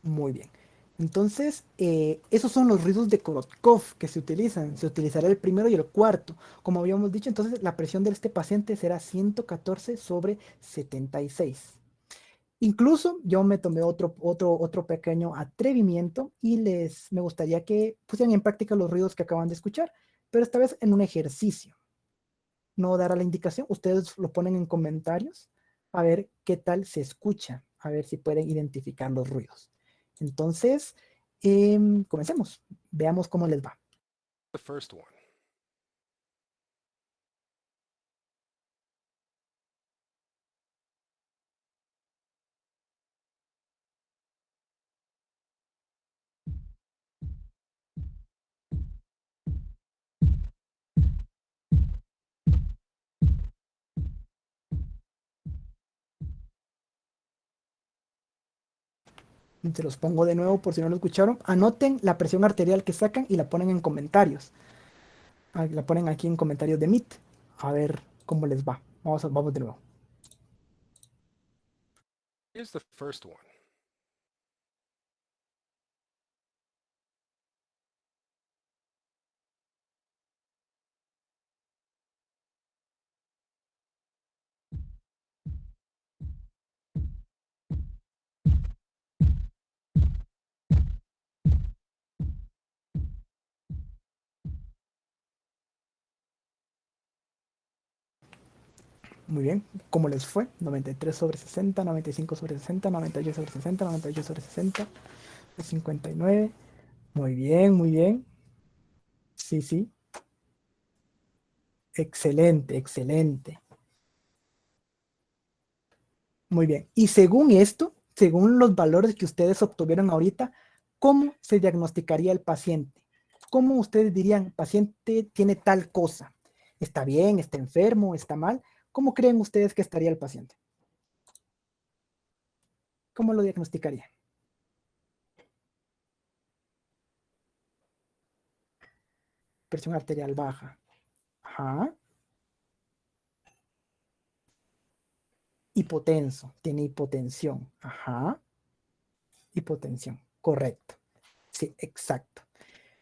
Muy bien. Entonces, esos son los ruidos de Korotkov que se utilizan. Se utilizará el primero y el cuarto. Como habíamos dicho, entonces la presión de este paciente será 114 sobre 76. Incluso yo me tomé otro pequeño atrevimiento y me gustaría que pusieran en práctica los ruidos que acaban de escuchar, pero esta vez en un ejercicio. No dará la indicación, ustedes lo ponen en comentarios a ver qué tal se escucha, a ver si pueden identificar los ruidos. Entonces, comencemos, veamos cómo les va. The first one. Se los pongo de nuevo por si no lo escucharon. Anoten la presión arterial que sacan y la ponen en comentarios. La ponen aquí en comentarios de Meet. A ver cómo les va. Vamos de nuevo. Here's the first one. Muy bien. ¿Cómo les fue? 93 sobre 60, 95 sobre 60, 98 sobre 60, 98 sobre 60, 59. Muy bien, muy bien. Sí, sí. Excelente, excelente. Muy bien. Y según esto, según los valores que ustedes obtuvieron ahorita, ¿cómo se diagnosticaría el paciente? ¿Cómo ustedes dirían, paciente tiene tal cosa? ¿Está bien? ¿Está enfermo? ¿Está mal? ¿Cómo creen ustedes que estaría el paciente? ¿Cómo lo diagnosticaría? Presión arterial baja. Ajá. Hipotenso. Tiene hipotensión. Ajá. Hipotensión. Correcto. Sí, exacto.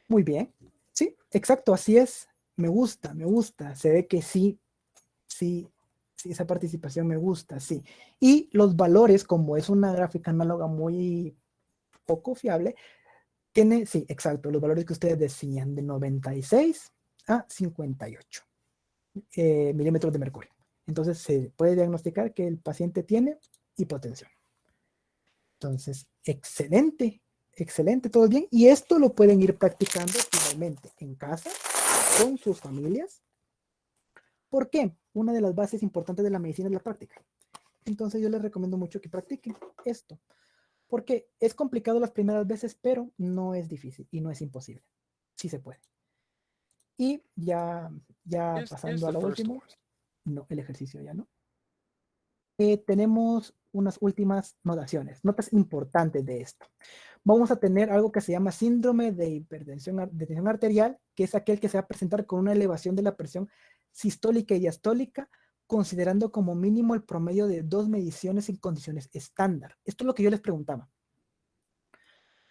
Muy bien. Sí, exacto, así es. Me gusta, me gusta. Se ve que sí, sí, sí, esa participación me gusta, sí. Y los valores, como es una gráfica análoga muy poco fiable, tiene, sí, exacto, los valores que ustedes decían de 96 a 58 milímetros de mercurio. Entonces se puede diagnosticar que el paciente tiene hipotensión. Entonces, excelente, excelente, todo bien. Y esto lo pueden ir practicando finalmente en casa, con sus familias. ¿Por qué? Una de las bases importantes de la medicina es la práctica. Entonces yo les recomiendo mucho que practiquen esto. Porque es complicado las primeras veces, pero no es difícil y no es imposible. Sí se puede. Y ya Here's pasando a the lo first último, one. no, el ejercicio ya no. Tenemos unas últimas notaciones, notas importantes de esto. Vamos a tener algo que se llama síndrome de hipertensión de tensión arterial, que es aquel que se va a presentar con una elevación de la presión sistólica y diastólica, considerando como mínimo el promedio de 2 mediciones en condiciones estándar. Esto es lo que yo les preguntaba.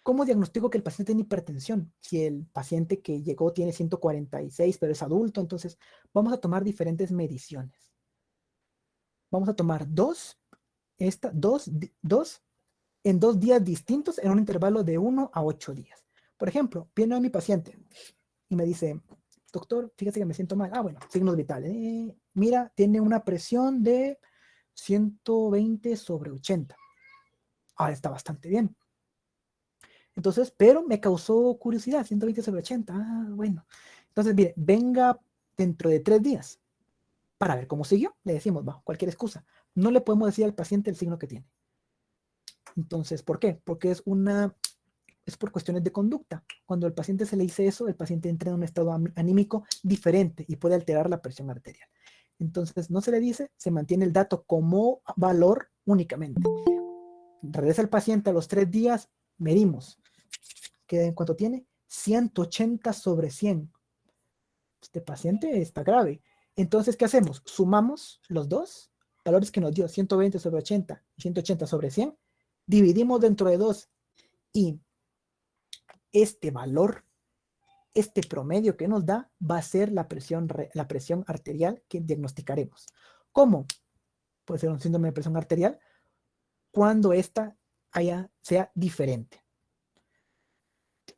¿Cómo diagnostico que el paciente tiene hipertensión? Si el paciente que llegó tiene 146, pero es adulto, entonces vamos a tomar diferentes mediciones. Vamos a tomar dos en 2 días distintos en un intervalo de 1 a 8 días. Por ejemplo, viene a mi paciente y me dice, doctor, fíjese que me siento mal. Ah, bueno, signos vitales. Mira, tiene una presión de 120 sobre 80. Ah, está bastante bien. Entonces, pero me causó curiosidad, 120 sobre 80. Ah, bueno. Entonces, mire, venga dentro de 3 días para ver cómo siguió. Le decimos, bajo cualquier excusa. No le podemos decir al paciente el signo que tiene. Entonces, ¿por qué? Porque es por cuestiones de conducta. Cuando al paciente se le dice eso, el paciente entra en un estado anímico diferente y puede alterar la presión arterial. Entonces, no se le dice, se mantiene el dato como valor únicamente. Regresa el paciente a los 3 días, medimos. ¿En cuánto tiene? 180 sobre 100. Este paciente está grave. Entonces, ¿qué hacemos? Sumamos los dos valores que nos dio, 120 sobre 80 y 180 sobre 100, dividimos dentro de 2 Y este valor, este promedio que nos da, va a ser la presión arterial que diagnosticaremos. ¿Cómo? Puede ser un síndrome de presión arterial cuando ésta sea diferente.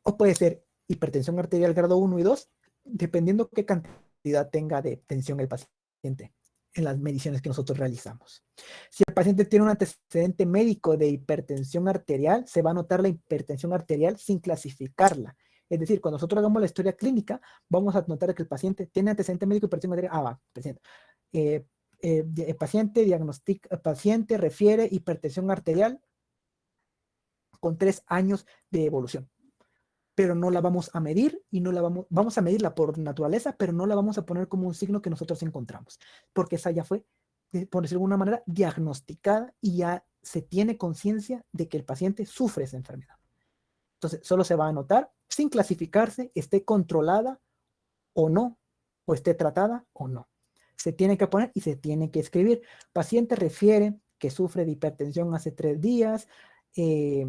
O puede ser hipertensión arterial grado 1 y 2, dependiendo qué cantidad tenga de tensión el paciente en las mediciones que nosotros realizamos. Si el paciente tiene un antecedente médico de hipertensión arterial, se va a notar la hipertensión arterial sin clasificarla. Es decir, cuando nosotros hagamos la historia clínica, vamos a notar que el paciente tiene antecedente médico de hipertensión arterial. Ah, va, paciente. Paciente refiere hipertensión arterial con 3 años de evolución, pero no la vamos a medir y no la vamos a medirla por naturaleza, pero no la vamos a poner como un signo que nosotros encontramos, porque esa ya fue, por decirlo de alguna manera, diagnosticada y ya se tiene conciencia de que el paciente sufre esa enfermedad. Entonces, solo se va a notar sin clasificarse, esté controlada o no, o esté tratada o no. Se tiene que poner y se tiene que escribir. Paciente refiere que sufre de hipertensión hace 3 días, se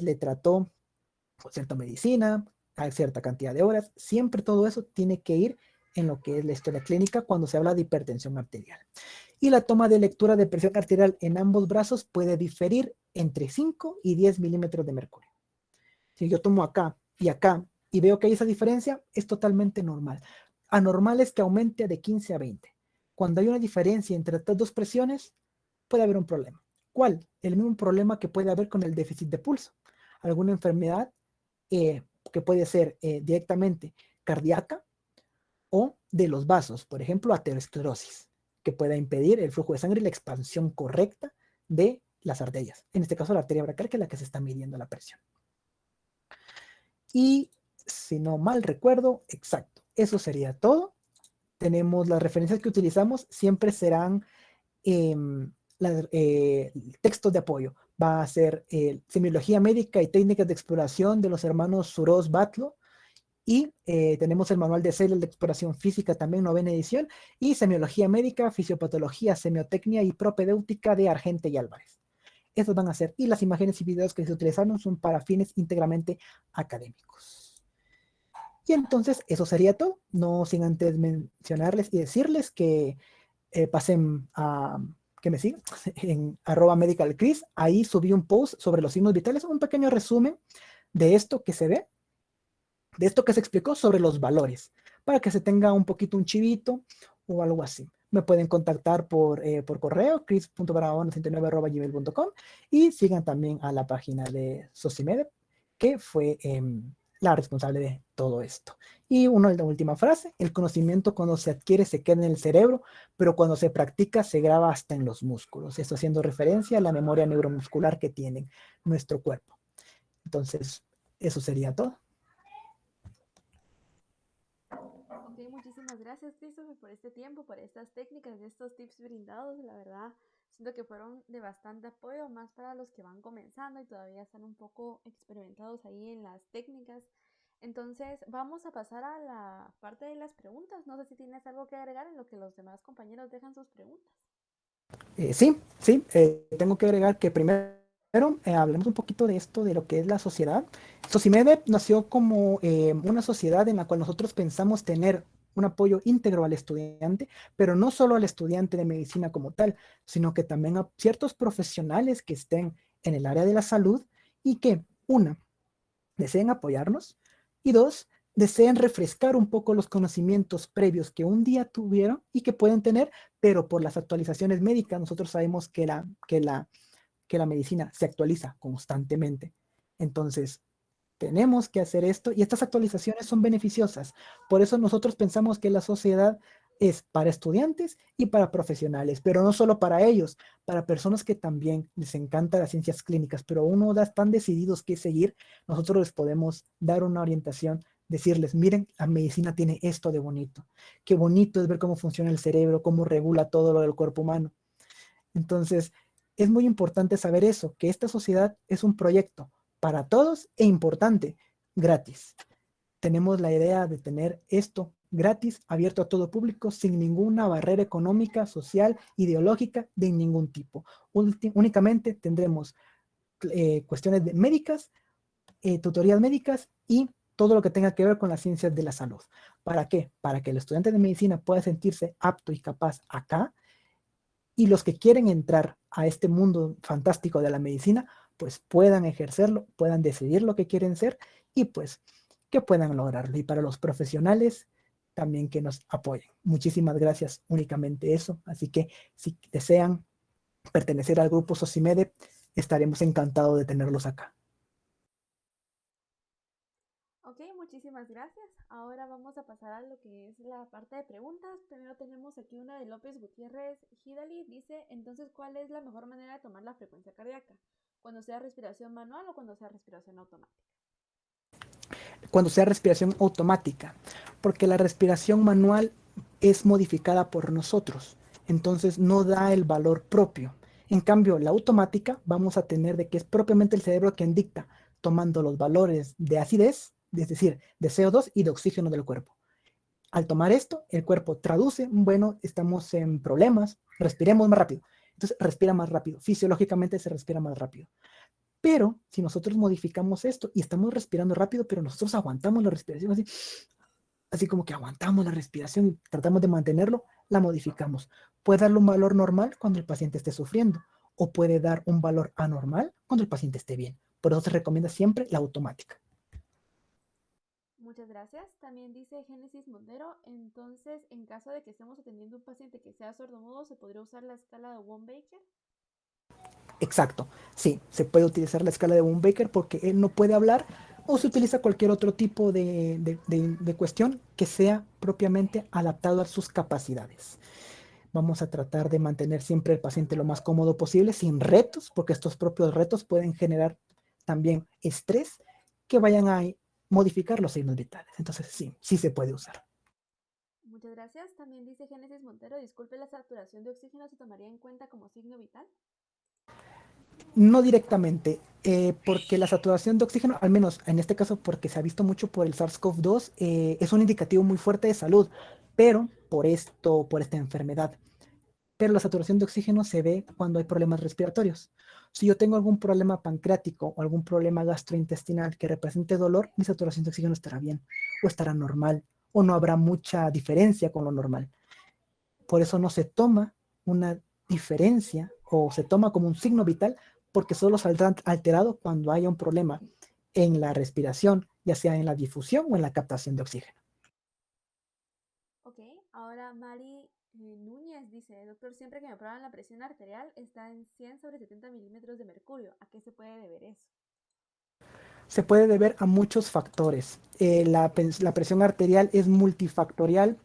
le trató con cierta medicina, a cierta cantidad de horas. Siempre todo eso tiene que ir en lo que es la historia clínica cuando se habla de hipertensión arterial. Y la toma de lectura de presión arterial en ambos brazos puede diferir entre 5 y 10 milímetros de mercurio. Si yo tomo acá y veo que hay esa diferencia, es totalmente normal. Anormal es que aumente de 15 a 20. Cuando hay una diferencia entre estas dos presiones, puede haber un problema. ¿Cuál? El mismo problema que puede haber con el déficit de pulso. Alguna enfermedad que puede ser directamente cardíaca o de los vasos, por ejemplo, aterosclerosis, que pueda impedir el flujo de sangre y la expansión correcta de las arterias. En este caso, la arteria braquial, que es la que se está midiendo la presión. Y si no mal recuerdo, exacto, eso sería todo. Tenemos las referencias que utilizamos, siempre serán textos de apoyo. Va a ser Semiología Médica y Técnicas de Exploración de los hermanos Suros Batlo. Y tenemos el manual de Seidel de Exploración Física, también 9ª edición. Y Semiología Médica, Fisiopatología, Semiotecnia y Propedéutica de Argente y Álvarez. Estos van a ser. Y las imágenes y videos que se utilizaron son para fines íntegramente académicos. Y entonces eso sería todo. No sin antes mencionarles y decirles que pasen a que me sigan en @medicalchris. Ahí subí un post sobre los signos vitales, un pequeño resumen de esto que se ve, de esto que se explicó sobre los valores, para que se tenga un poquito un chivito o algo así. Me pueden contactar por correo, chris.barahona69@gmail.com, y sigan también a la página de Socimed, que fue la responsable de todo esto. Y la última frase: el conocimiento cuando se adquiere se queda en el cerebro, pero cuando se practica se graba hasta en los músculos. Esto haciendo referencia a la memoria neuromuscular que tiene nuestro cuerpo. Entonces, eso sería todo. Ok, muchísimas gracias, Christopher, por este tiempo, por estas técnicas, estos tips brindados. La verdad, siento que fueron de bastante apoyo, más para los que van comenzando y todavía están un poco experimentados ahí en las técnicas. Entonces, vamos a pasar a la parte de las preguntas. No sé si tienes algo que agregar en lo que los demás compañeros dejan sus preguntas. Sí, tengo que agregar que primero hablemos un poquito de esto, de lo que es la sociedad. Socimed nació como una sociedad en la cual nosotros pensamos tener un apoyo íntegro al estudiante, pero no solo al estudiante de medicina como tal, sino que también a ciertos profesionales que estén en el área de la salud y que, una, deseen apoyarnos, y dos, deseen refrescar un poco los conocimientos previos que un día tuvieron y que pueden tener, pero por las actualizaciones médicas nosotros sabemos que la medicina se actualiza constantemente. Entonces, tenemos que hacer esto y estas actualizaciones son beneficiosas. Por eso nosotros pensamos que la sociedad es para estudiantes y para profesionales, pero no solo para ellos, para personas que también les encantan las ciencias clínicas, pero aún no están decididos qué seguir. Nosotros les podemos dar una orientación, decirles: miren, la medicina tiene esto de bonito. Qué bonito es ver cómo funciona el cerebro, cómo regula todo lo del cuerpo humano. Entonces, es muy importante saber eso, que esta sociedad es un proyecto para todos e importante, gratis. Tenemos la idea de tener esto gratis, abierto a todo público, sin ninguna barrera económica, social, ideológica, de ningún tipo. Únicamente tendremos cuestiones médicas, tutorías médicas y todo lo que tenga que ver con las ciencias de la salud. ¿Para qué? Para que el estudiante de medicina pueda sentirse apto y capaz acá, y los que quieren entrar a este mundo fantástico de la medicina, pues puedan ejercerlo, puedan decidir lo que quieren ser y pues que puedan lograrlo. Y para los profesionales, también que nos apoyen. Muchísimas gracias, únicamente eso. Así que si desean pertenecer al grupo Socimede, estaremos encantados de tenerlos acá. Ok, muchísimas gracias. Ahora vamos a pasar a lo que es la parte de preguntas. Primero tenemos aquí una de López Gutiérrez Hidali. Dice, entonces, ¿cuál es la mejor manera de tomar la frecuencia cardíaca? ¿Cuando sea respiración manual o cuando sea respiración automática? Cuando sea respiración automática, porque la respiración manual es modificada por nosotros, entonces no da el valor propio. En cambio, la automática vamos a tener de que es propiamente el cerebro quien dicta, tomando los valores de acidez, es decir, de CO2 y de oxígeno del cuerpo. Al tomar esto, el cuerpo traduce, bueno, estamos en problemas, respiremos más rápido. Entonces respira más rápido, fisiológicamente se respira más rápido. Pero si nosotros modificamos esto y estamos respirando rápido, pero nosotros aguantamos la respiración así como que aguantamos la respiración y tratamos de mantenerlo, la modificamos. Puede darle un valor normal cuando el paciente esté sufriendo o puede dar un valor anormal cuando el paciente esté bien. Por eso se recomienda siempre la automática. Muchas gracias. También dice Génesis Montero, entonces, en caso de que estemos atendiendo a un paciente que sea sordomudo, ¿se podría usar la escala de Wong-Baker? Exacto, sí, se puede utilizar la escala de Wong-Baker porque él no puede hablar o se utiliza cualquier otro tipo de cuestión que sea propiamente adaptado a sus capacidades. Vamos a tratar de mantener siempre el paciente lo más cómodo posible, sin retos, porque estos propios retos pueden generar también estrés que vayan a modificar los signos vitales. Entonces, sí, sí se puede usar. Muchas gracias. También dice Génesis Montero, disculpe, ¿la saturación de oxígeno se tomaría en cuenta como signo vital? No directamente, porque la saturación de oxígeno, al menos en este caso porque se ha visto mucho por el SARS-CoV-2, es un indicativo muy fuerte de salud, pero por esta enfermedad. Pero la saturación de oxígeno se ve cuando hay problemas respiratorios. Si yo tengo algún problema pancreático o algún problema gastrointestinal que represente dolor, mi saturación de oxígeno estará bien o estará normal o no habrá mucha diferencia con lo normal. Por eso no se toma una diferencia o se toma como un signo vital porque solo saldrá alterado cuando haya un problema en la respiración, ya sea en la difusión o en la captación de oxígeno. Ok, ahora Mari Núñez dice, doctor, siempre que me prueban la presión arterial está en 100 sobre 70 milímetros de mercurio. ¿A qué se puede deber eso? Se puede deber a muchos factores. La presión arterial es multifactorial.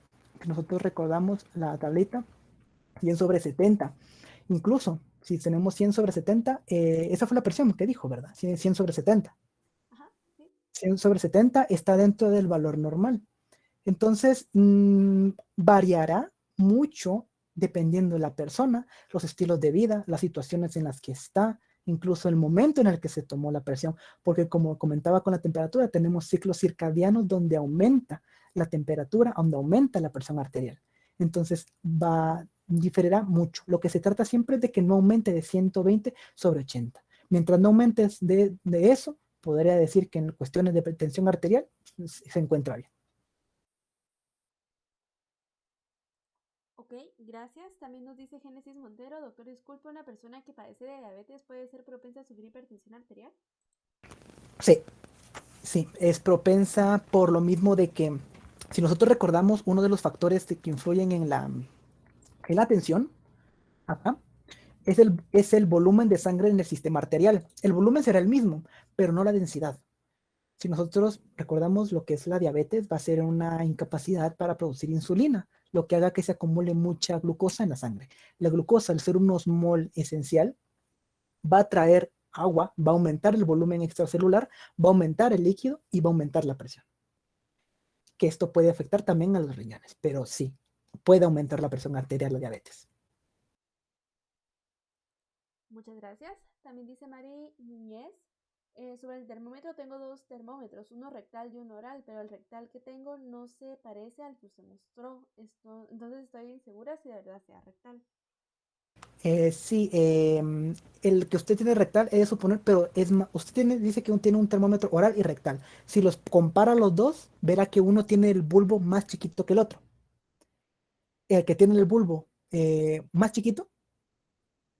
Nosotros recordamos la tableta 100 sobre 70. Incluso si tenemos 100 sobre 70, esa fue la presión que dijo, ¿verdad? 100 sobre 70. Ajá, sí. 100 sobre 70 está dentro del valor normal. Entonces, variará mucho dependiendo de la persona, los estilos de vida, las situaciones en las que está, incluso el momento en el que se tomó la presión, porque como comentaba con la temperatura, tenemos ciclos circadianos donde aumenta la temperatura, donde aumenta la presión arterial. Entonces, diferirá mucho. Lo que se trata siempre es de que no aumente de 120 sobre 80. Mientras no aumentes de eso, podría decir que en cuestiones de tensión arterial se encuentra bien. Ok, gracias. También nos dice Génesis Montero, doctor, disculpe, ¿una persona que padece de diabetes puede ser propensa a sufrir hipertensión arterial? Sí, sí, es propensa por lo mismo de que, si nosotros recordamos, uno de los factores que influyen en la tensión, ajá, es el volumen de sangre en el sistema arterial. El volumen será el mismo, pero no la densidad. Si nosotros recordamos lo que es la diabetes, va a ser una incapacidad para producir insulina, lo que haga que se acumule mucha glucosa en la sangre. La glucosa, al ser un osmol esencial, va a traer agua, va a aumentar el volumen extracelular, va a aumentar el líquido y va a aumentar la presión. Que esto puede afectar también a los riñones, pero sí, puede aumentar la presión arterial, la diabetes. Muchas gracias. También dice Mari Núñez, sobre el termómetro tengo dos termómetros, uno rectal y uno oral, pero el rectal que tengo no se parece al que usted mostró. Entonces estoy insegura si de verdad sea rectal. Sí, el que usted tiene rectal es suponer, pero usted dice que tiene un termómetro oral y rectal. Si los compara los dos, verá que uno tiene el bulbo más chiquito que el otro. El que tiene el bulbo más chiquito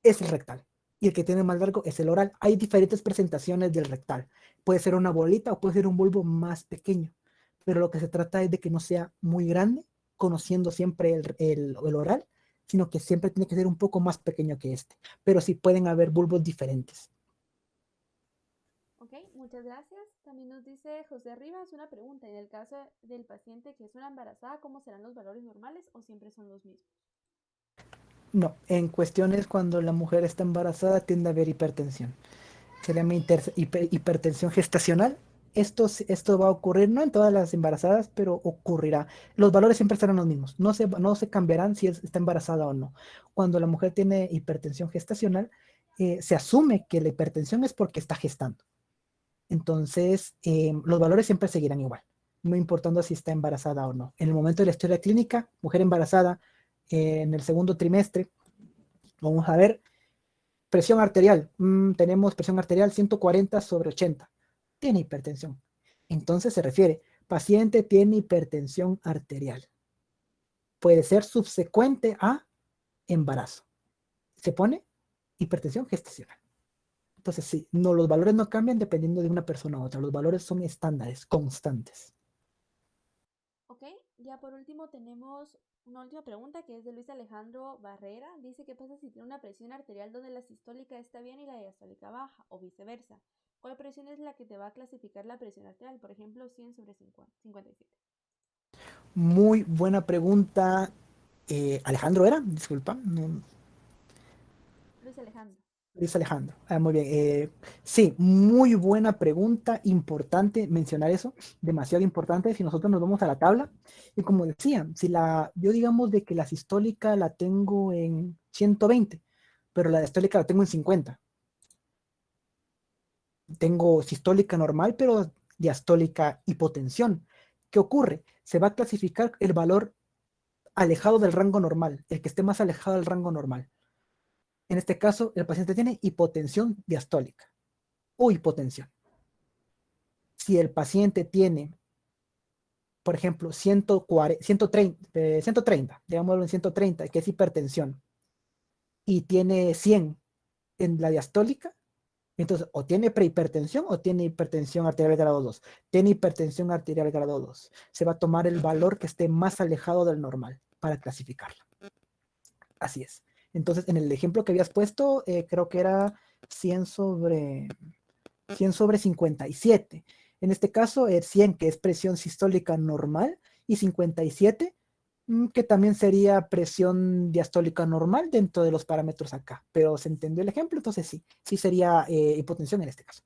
es el rectal. Y el que tiene más largo es el oral. Hay diferentes presentaciones del rectal. Puede ser una bolita o puede ser un bulbo más pequeño. Pero lo que se trata es de que no sea muy grande, conociendo siempre el oral, sino que siempre tiene que ser un poco más pequeño que este. Pero sí pueden haber bulbos diferentes. Ok, muchas gracias. También nos dice José Rivas una pregunta. En el caso del paciente que es una embarazada, ¿cómo serán los valores normales o siempre son los mismos? No, en cuestiones cuando la mujer está embarazada tiende a haber hipertensión. Se llama hipertensión gestacional. Esto va a ocurrir no en todas las embarazadas, pero ocurrirá. Los valores siempre serán los mismos. No se cambiarán si está embarazada o no. Cuando la mujer tiene hipertensión gestacional, se asume que la hipertensión es porque está gestando. Entonces, los valores siempre seguirán igual, no importando si está embarazada o no. En el momento de la historia clínica, mujer embarazada, en el segundo trimestre, vamos a ver presión arterial. Tenemos presión arterial 140/80. Tiene hipertensión. Entonces se refiere, paciente tiene hipertensión arterial. Puede ser subsecuente a embarazo. Se pone hipertensión gestacional. Entonces sí, no, los valores no cambian dependiendo de una persona a otra. Los valores son estándares, constantes. Ok, ya por último tenemos una última pregunta que es de Luis Alejandro Barrera. Dice, ¿qué pasa si tiene una presión arterial donde la sistólica está bien y la diastólica baja o viceversa? ¿Cuál presión es la que te va a clasificar la presión arterial? Por ejemplo, 100/57. Muy buena pregunta. Alejandro era, disculpa, no, Luis Alejandro. Luis Alejandro. Muy bien. Sí, muy buena pregunta, importante mencionar eso, demasiado importante. Si nosotros nos vamos a la tabla, y como decía, yo digamos de que la sistólica la tengo en 120, pero la diastólica la tengo en 50. Tengo sistólica normal, pero diastólica hipotensión. ¿Qué ocurre? Se va a clasificar el valor alejado del rango normal, el que esté más alejado del rango normal. En este caso, el paciente tiene hipotensión diastólica o hipotensión. Si el paciente tiene, por ejemplo, 130, digámoslo en 130, que es hipertensión, y tiene 100 en la diastólica, entonces o tiene prehipertensión o tiene hipertensión arterial grado 2. Tiene hipertensión arterial grado 2. Se va a tomar el valor que esté más alejado del normal para clasificarla. Así es. Entonces, en el ejemplo que habías puesto, creo que era 100/57. En este caso, 100, que es presión sistólica normal, y 57, que también sería presión diastólica normal dentro de los parámetros acá. Pero se entendió el ejemplo, entonces sí sería hipotensión en este caso.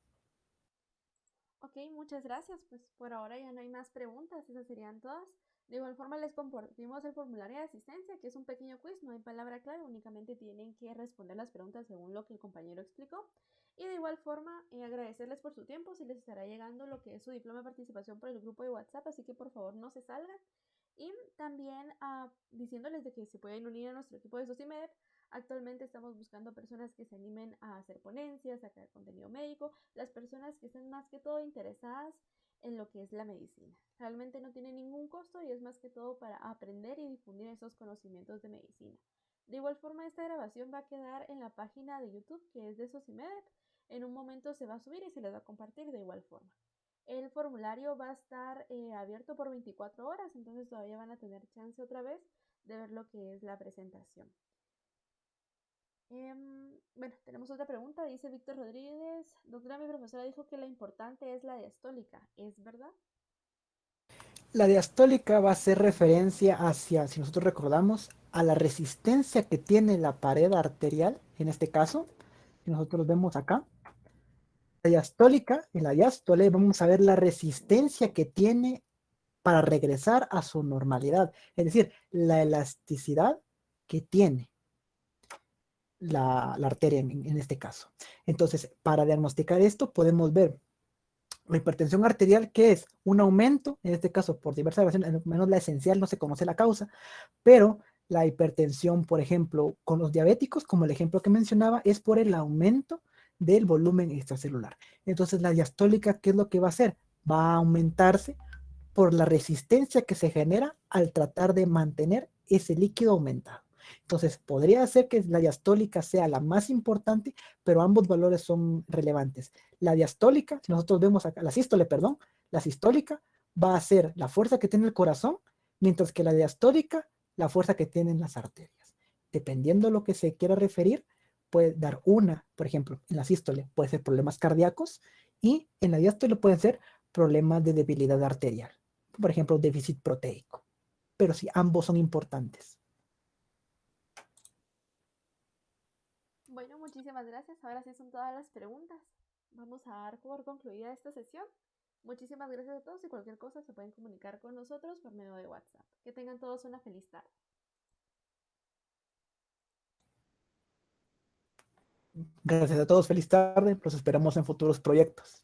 Ok, muchas gracias. Pues por ahora ya no hay más preguntas, esas serían todas. De igual forma les compartimos el formulario de asistencia, que es un pequeño quiz, no hay palabra clave, únicamente tienen que responder las preguntas según lo que el compañero explicó. Y de igual forma, agradecerles por su tiempo, se les estará llegando lo que es su diploma de participación por el grupo de WhatsApp, así que por favor no se salgan. Y también diciéndoles de que se pueden unir a nuestro equipo de SOCIMED. Actualmente estamos buscando personas que se animen a hacer ponencias, a crear contenido médico, las personas que estén más que todo interesadas en lo que es la medicina. Realmente no tiene ningún costo y es más que todo para aprender y difundir esos conocimientos de medicina. De igual forma, esta grabación va a quedar en la página de YouTube que es de SOCIMED. En un momento se va a subir y se les va a compartir de igual forma. El formulario va a estar abierto por 24 horas, entonces todavía van a tener chance otra vez de ver lo que es la presentación. Bueno, tenemos otra pregunta, dice Víctor Rodríguez. Doctora, mi profesora dijo que la importante es la diastólica, ¿es verdad? La diastólica va a hacer referencia hacia, si nosotros recordamos, a la resistencia que tiene la pared arterial, en este caso, si nosotros vemos acá, la diastólica, en la diástole vamos a ver la resistencia que tiene para regresar a su normalidad, es decir, la elasticidad que tiene la arteria en este caso. Entonces, para diagnosticar esto podemos ver la hipertensión arterial, que es un aumento, en este caso por diversas razones, al menos la esencial no se conoce la causa, pero La hipertensión, por ejemplo, con los diabéticos, como el ejemplo que mencionaba, es por el aumento del volumen extracelular. Entonces, la diastólica, ¿qué es lo que va a hacer? Va a aumentarse por la resistencia que se genera al tratar de mantener ese líquido aumentado. Entonces, podría ser que la diastólica sea la más importante, pero ambos valores son relevantes. La diastólica, si nosotros vemos acá, la sístole, perdón, la sistólica va a ser la fuerza que tiene el corazón, mientras que la diastólica, la fuerza que tienen las arterias. Dependiendo de lo que se quiera referir, puede dar una, por ejemplo, en la sístole puede ser problemas cardíacos y en la diástole pueden ser problemas de debilidad arterial, por ejemplo, déficit proteico. Pero sí, ambos son importantes. Bueno, muchísimas gracias. Ahora sí son todas las preguntas. Vamos a dar por concluida esta sesión. Muchísimas gracias a todos y cualquier cosa se pueden comunicar con nosotros por medio de WhatsApp. Que tengan todos una feliz tarde. Gracias a todos, feliz tarde, los esperamos en futuros proyectos.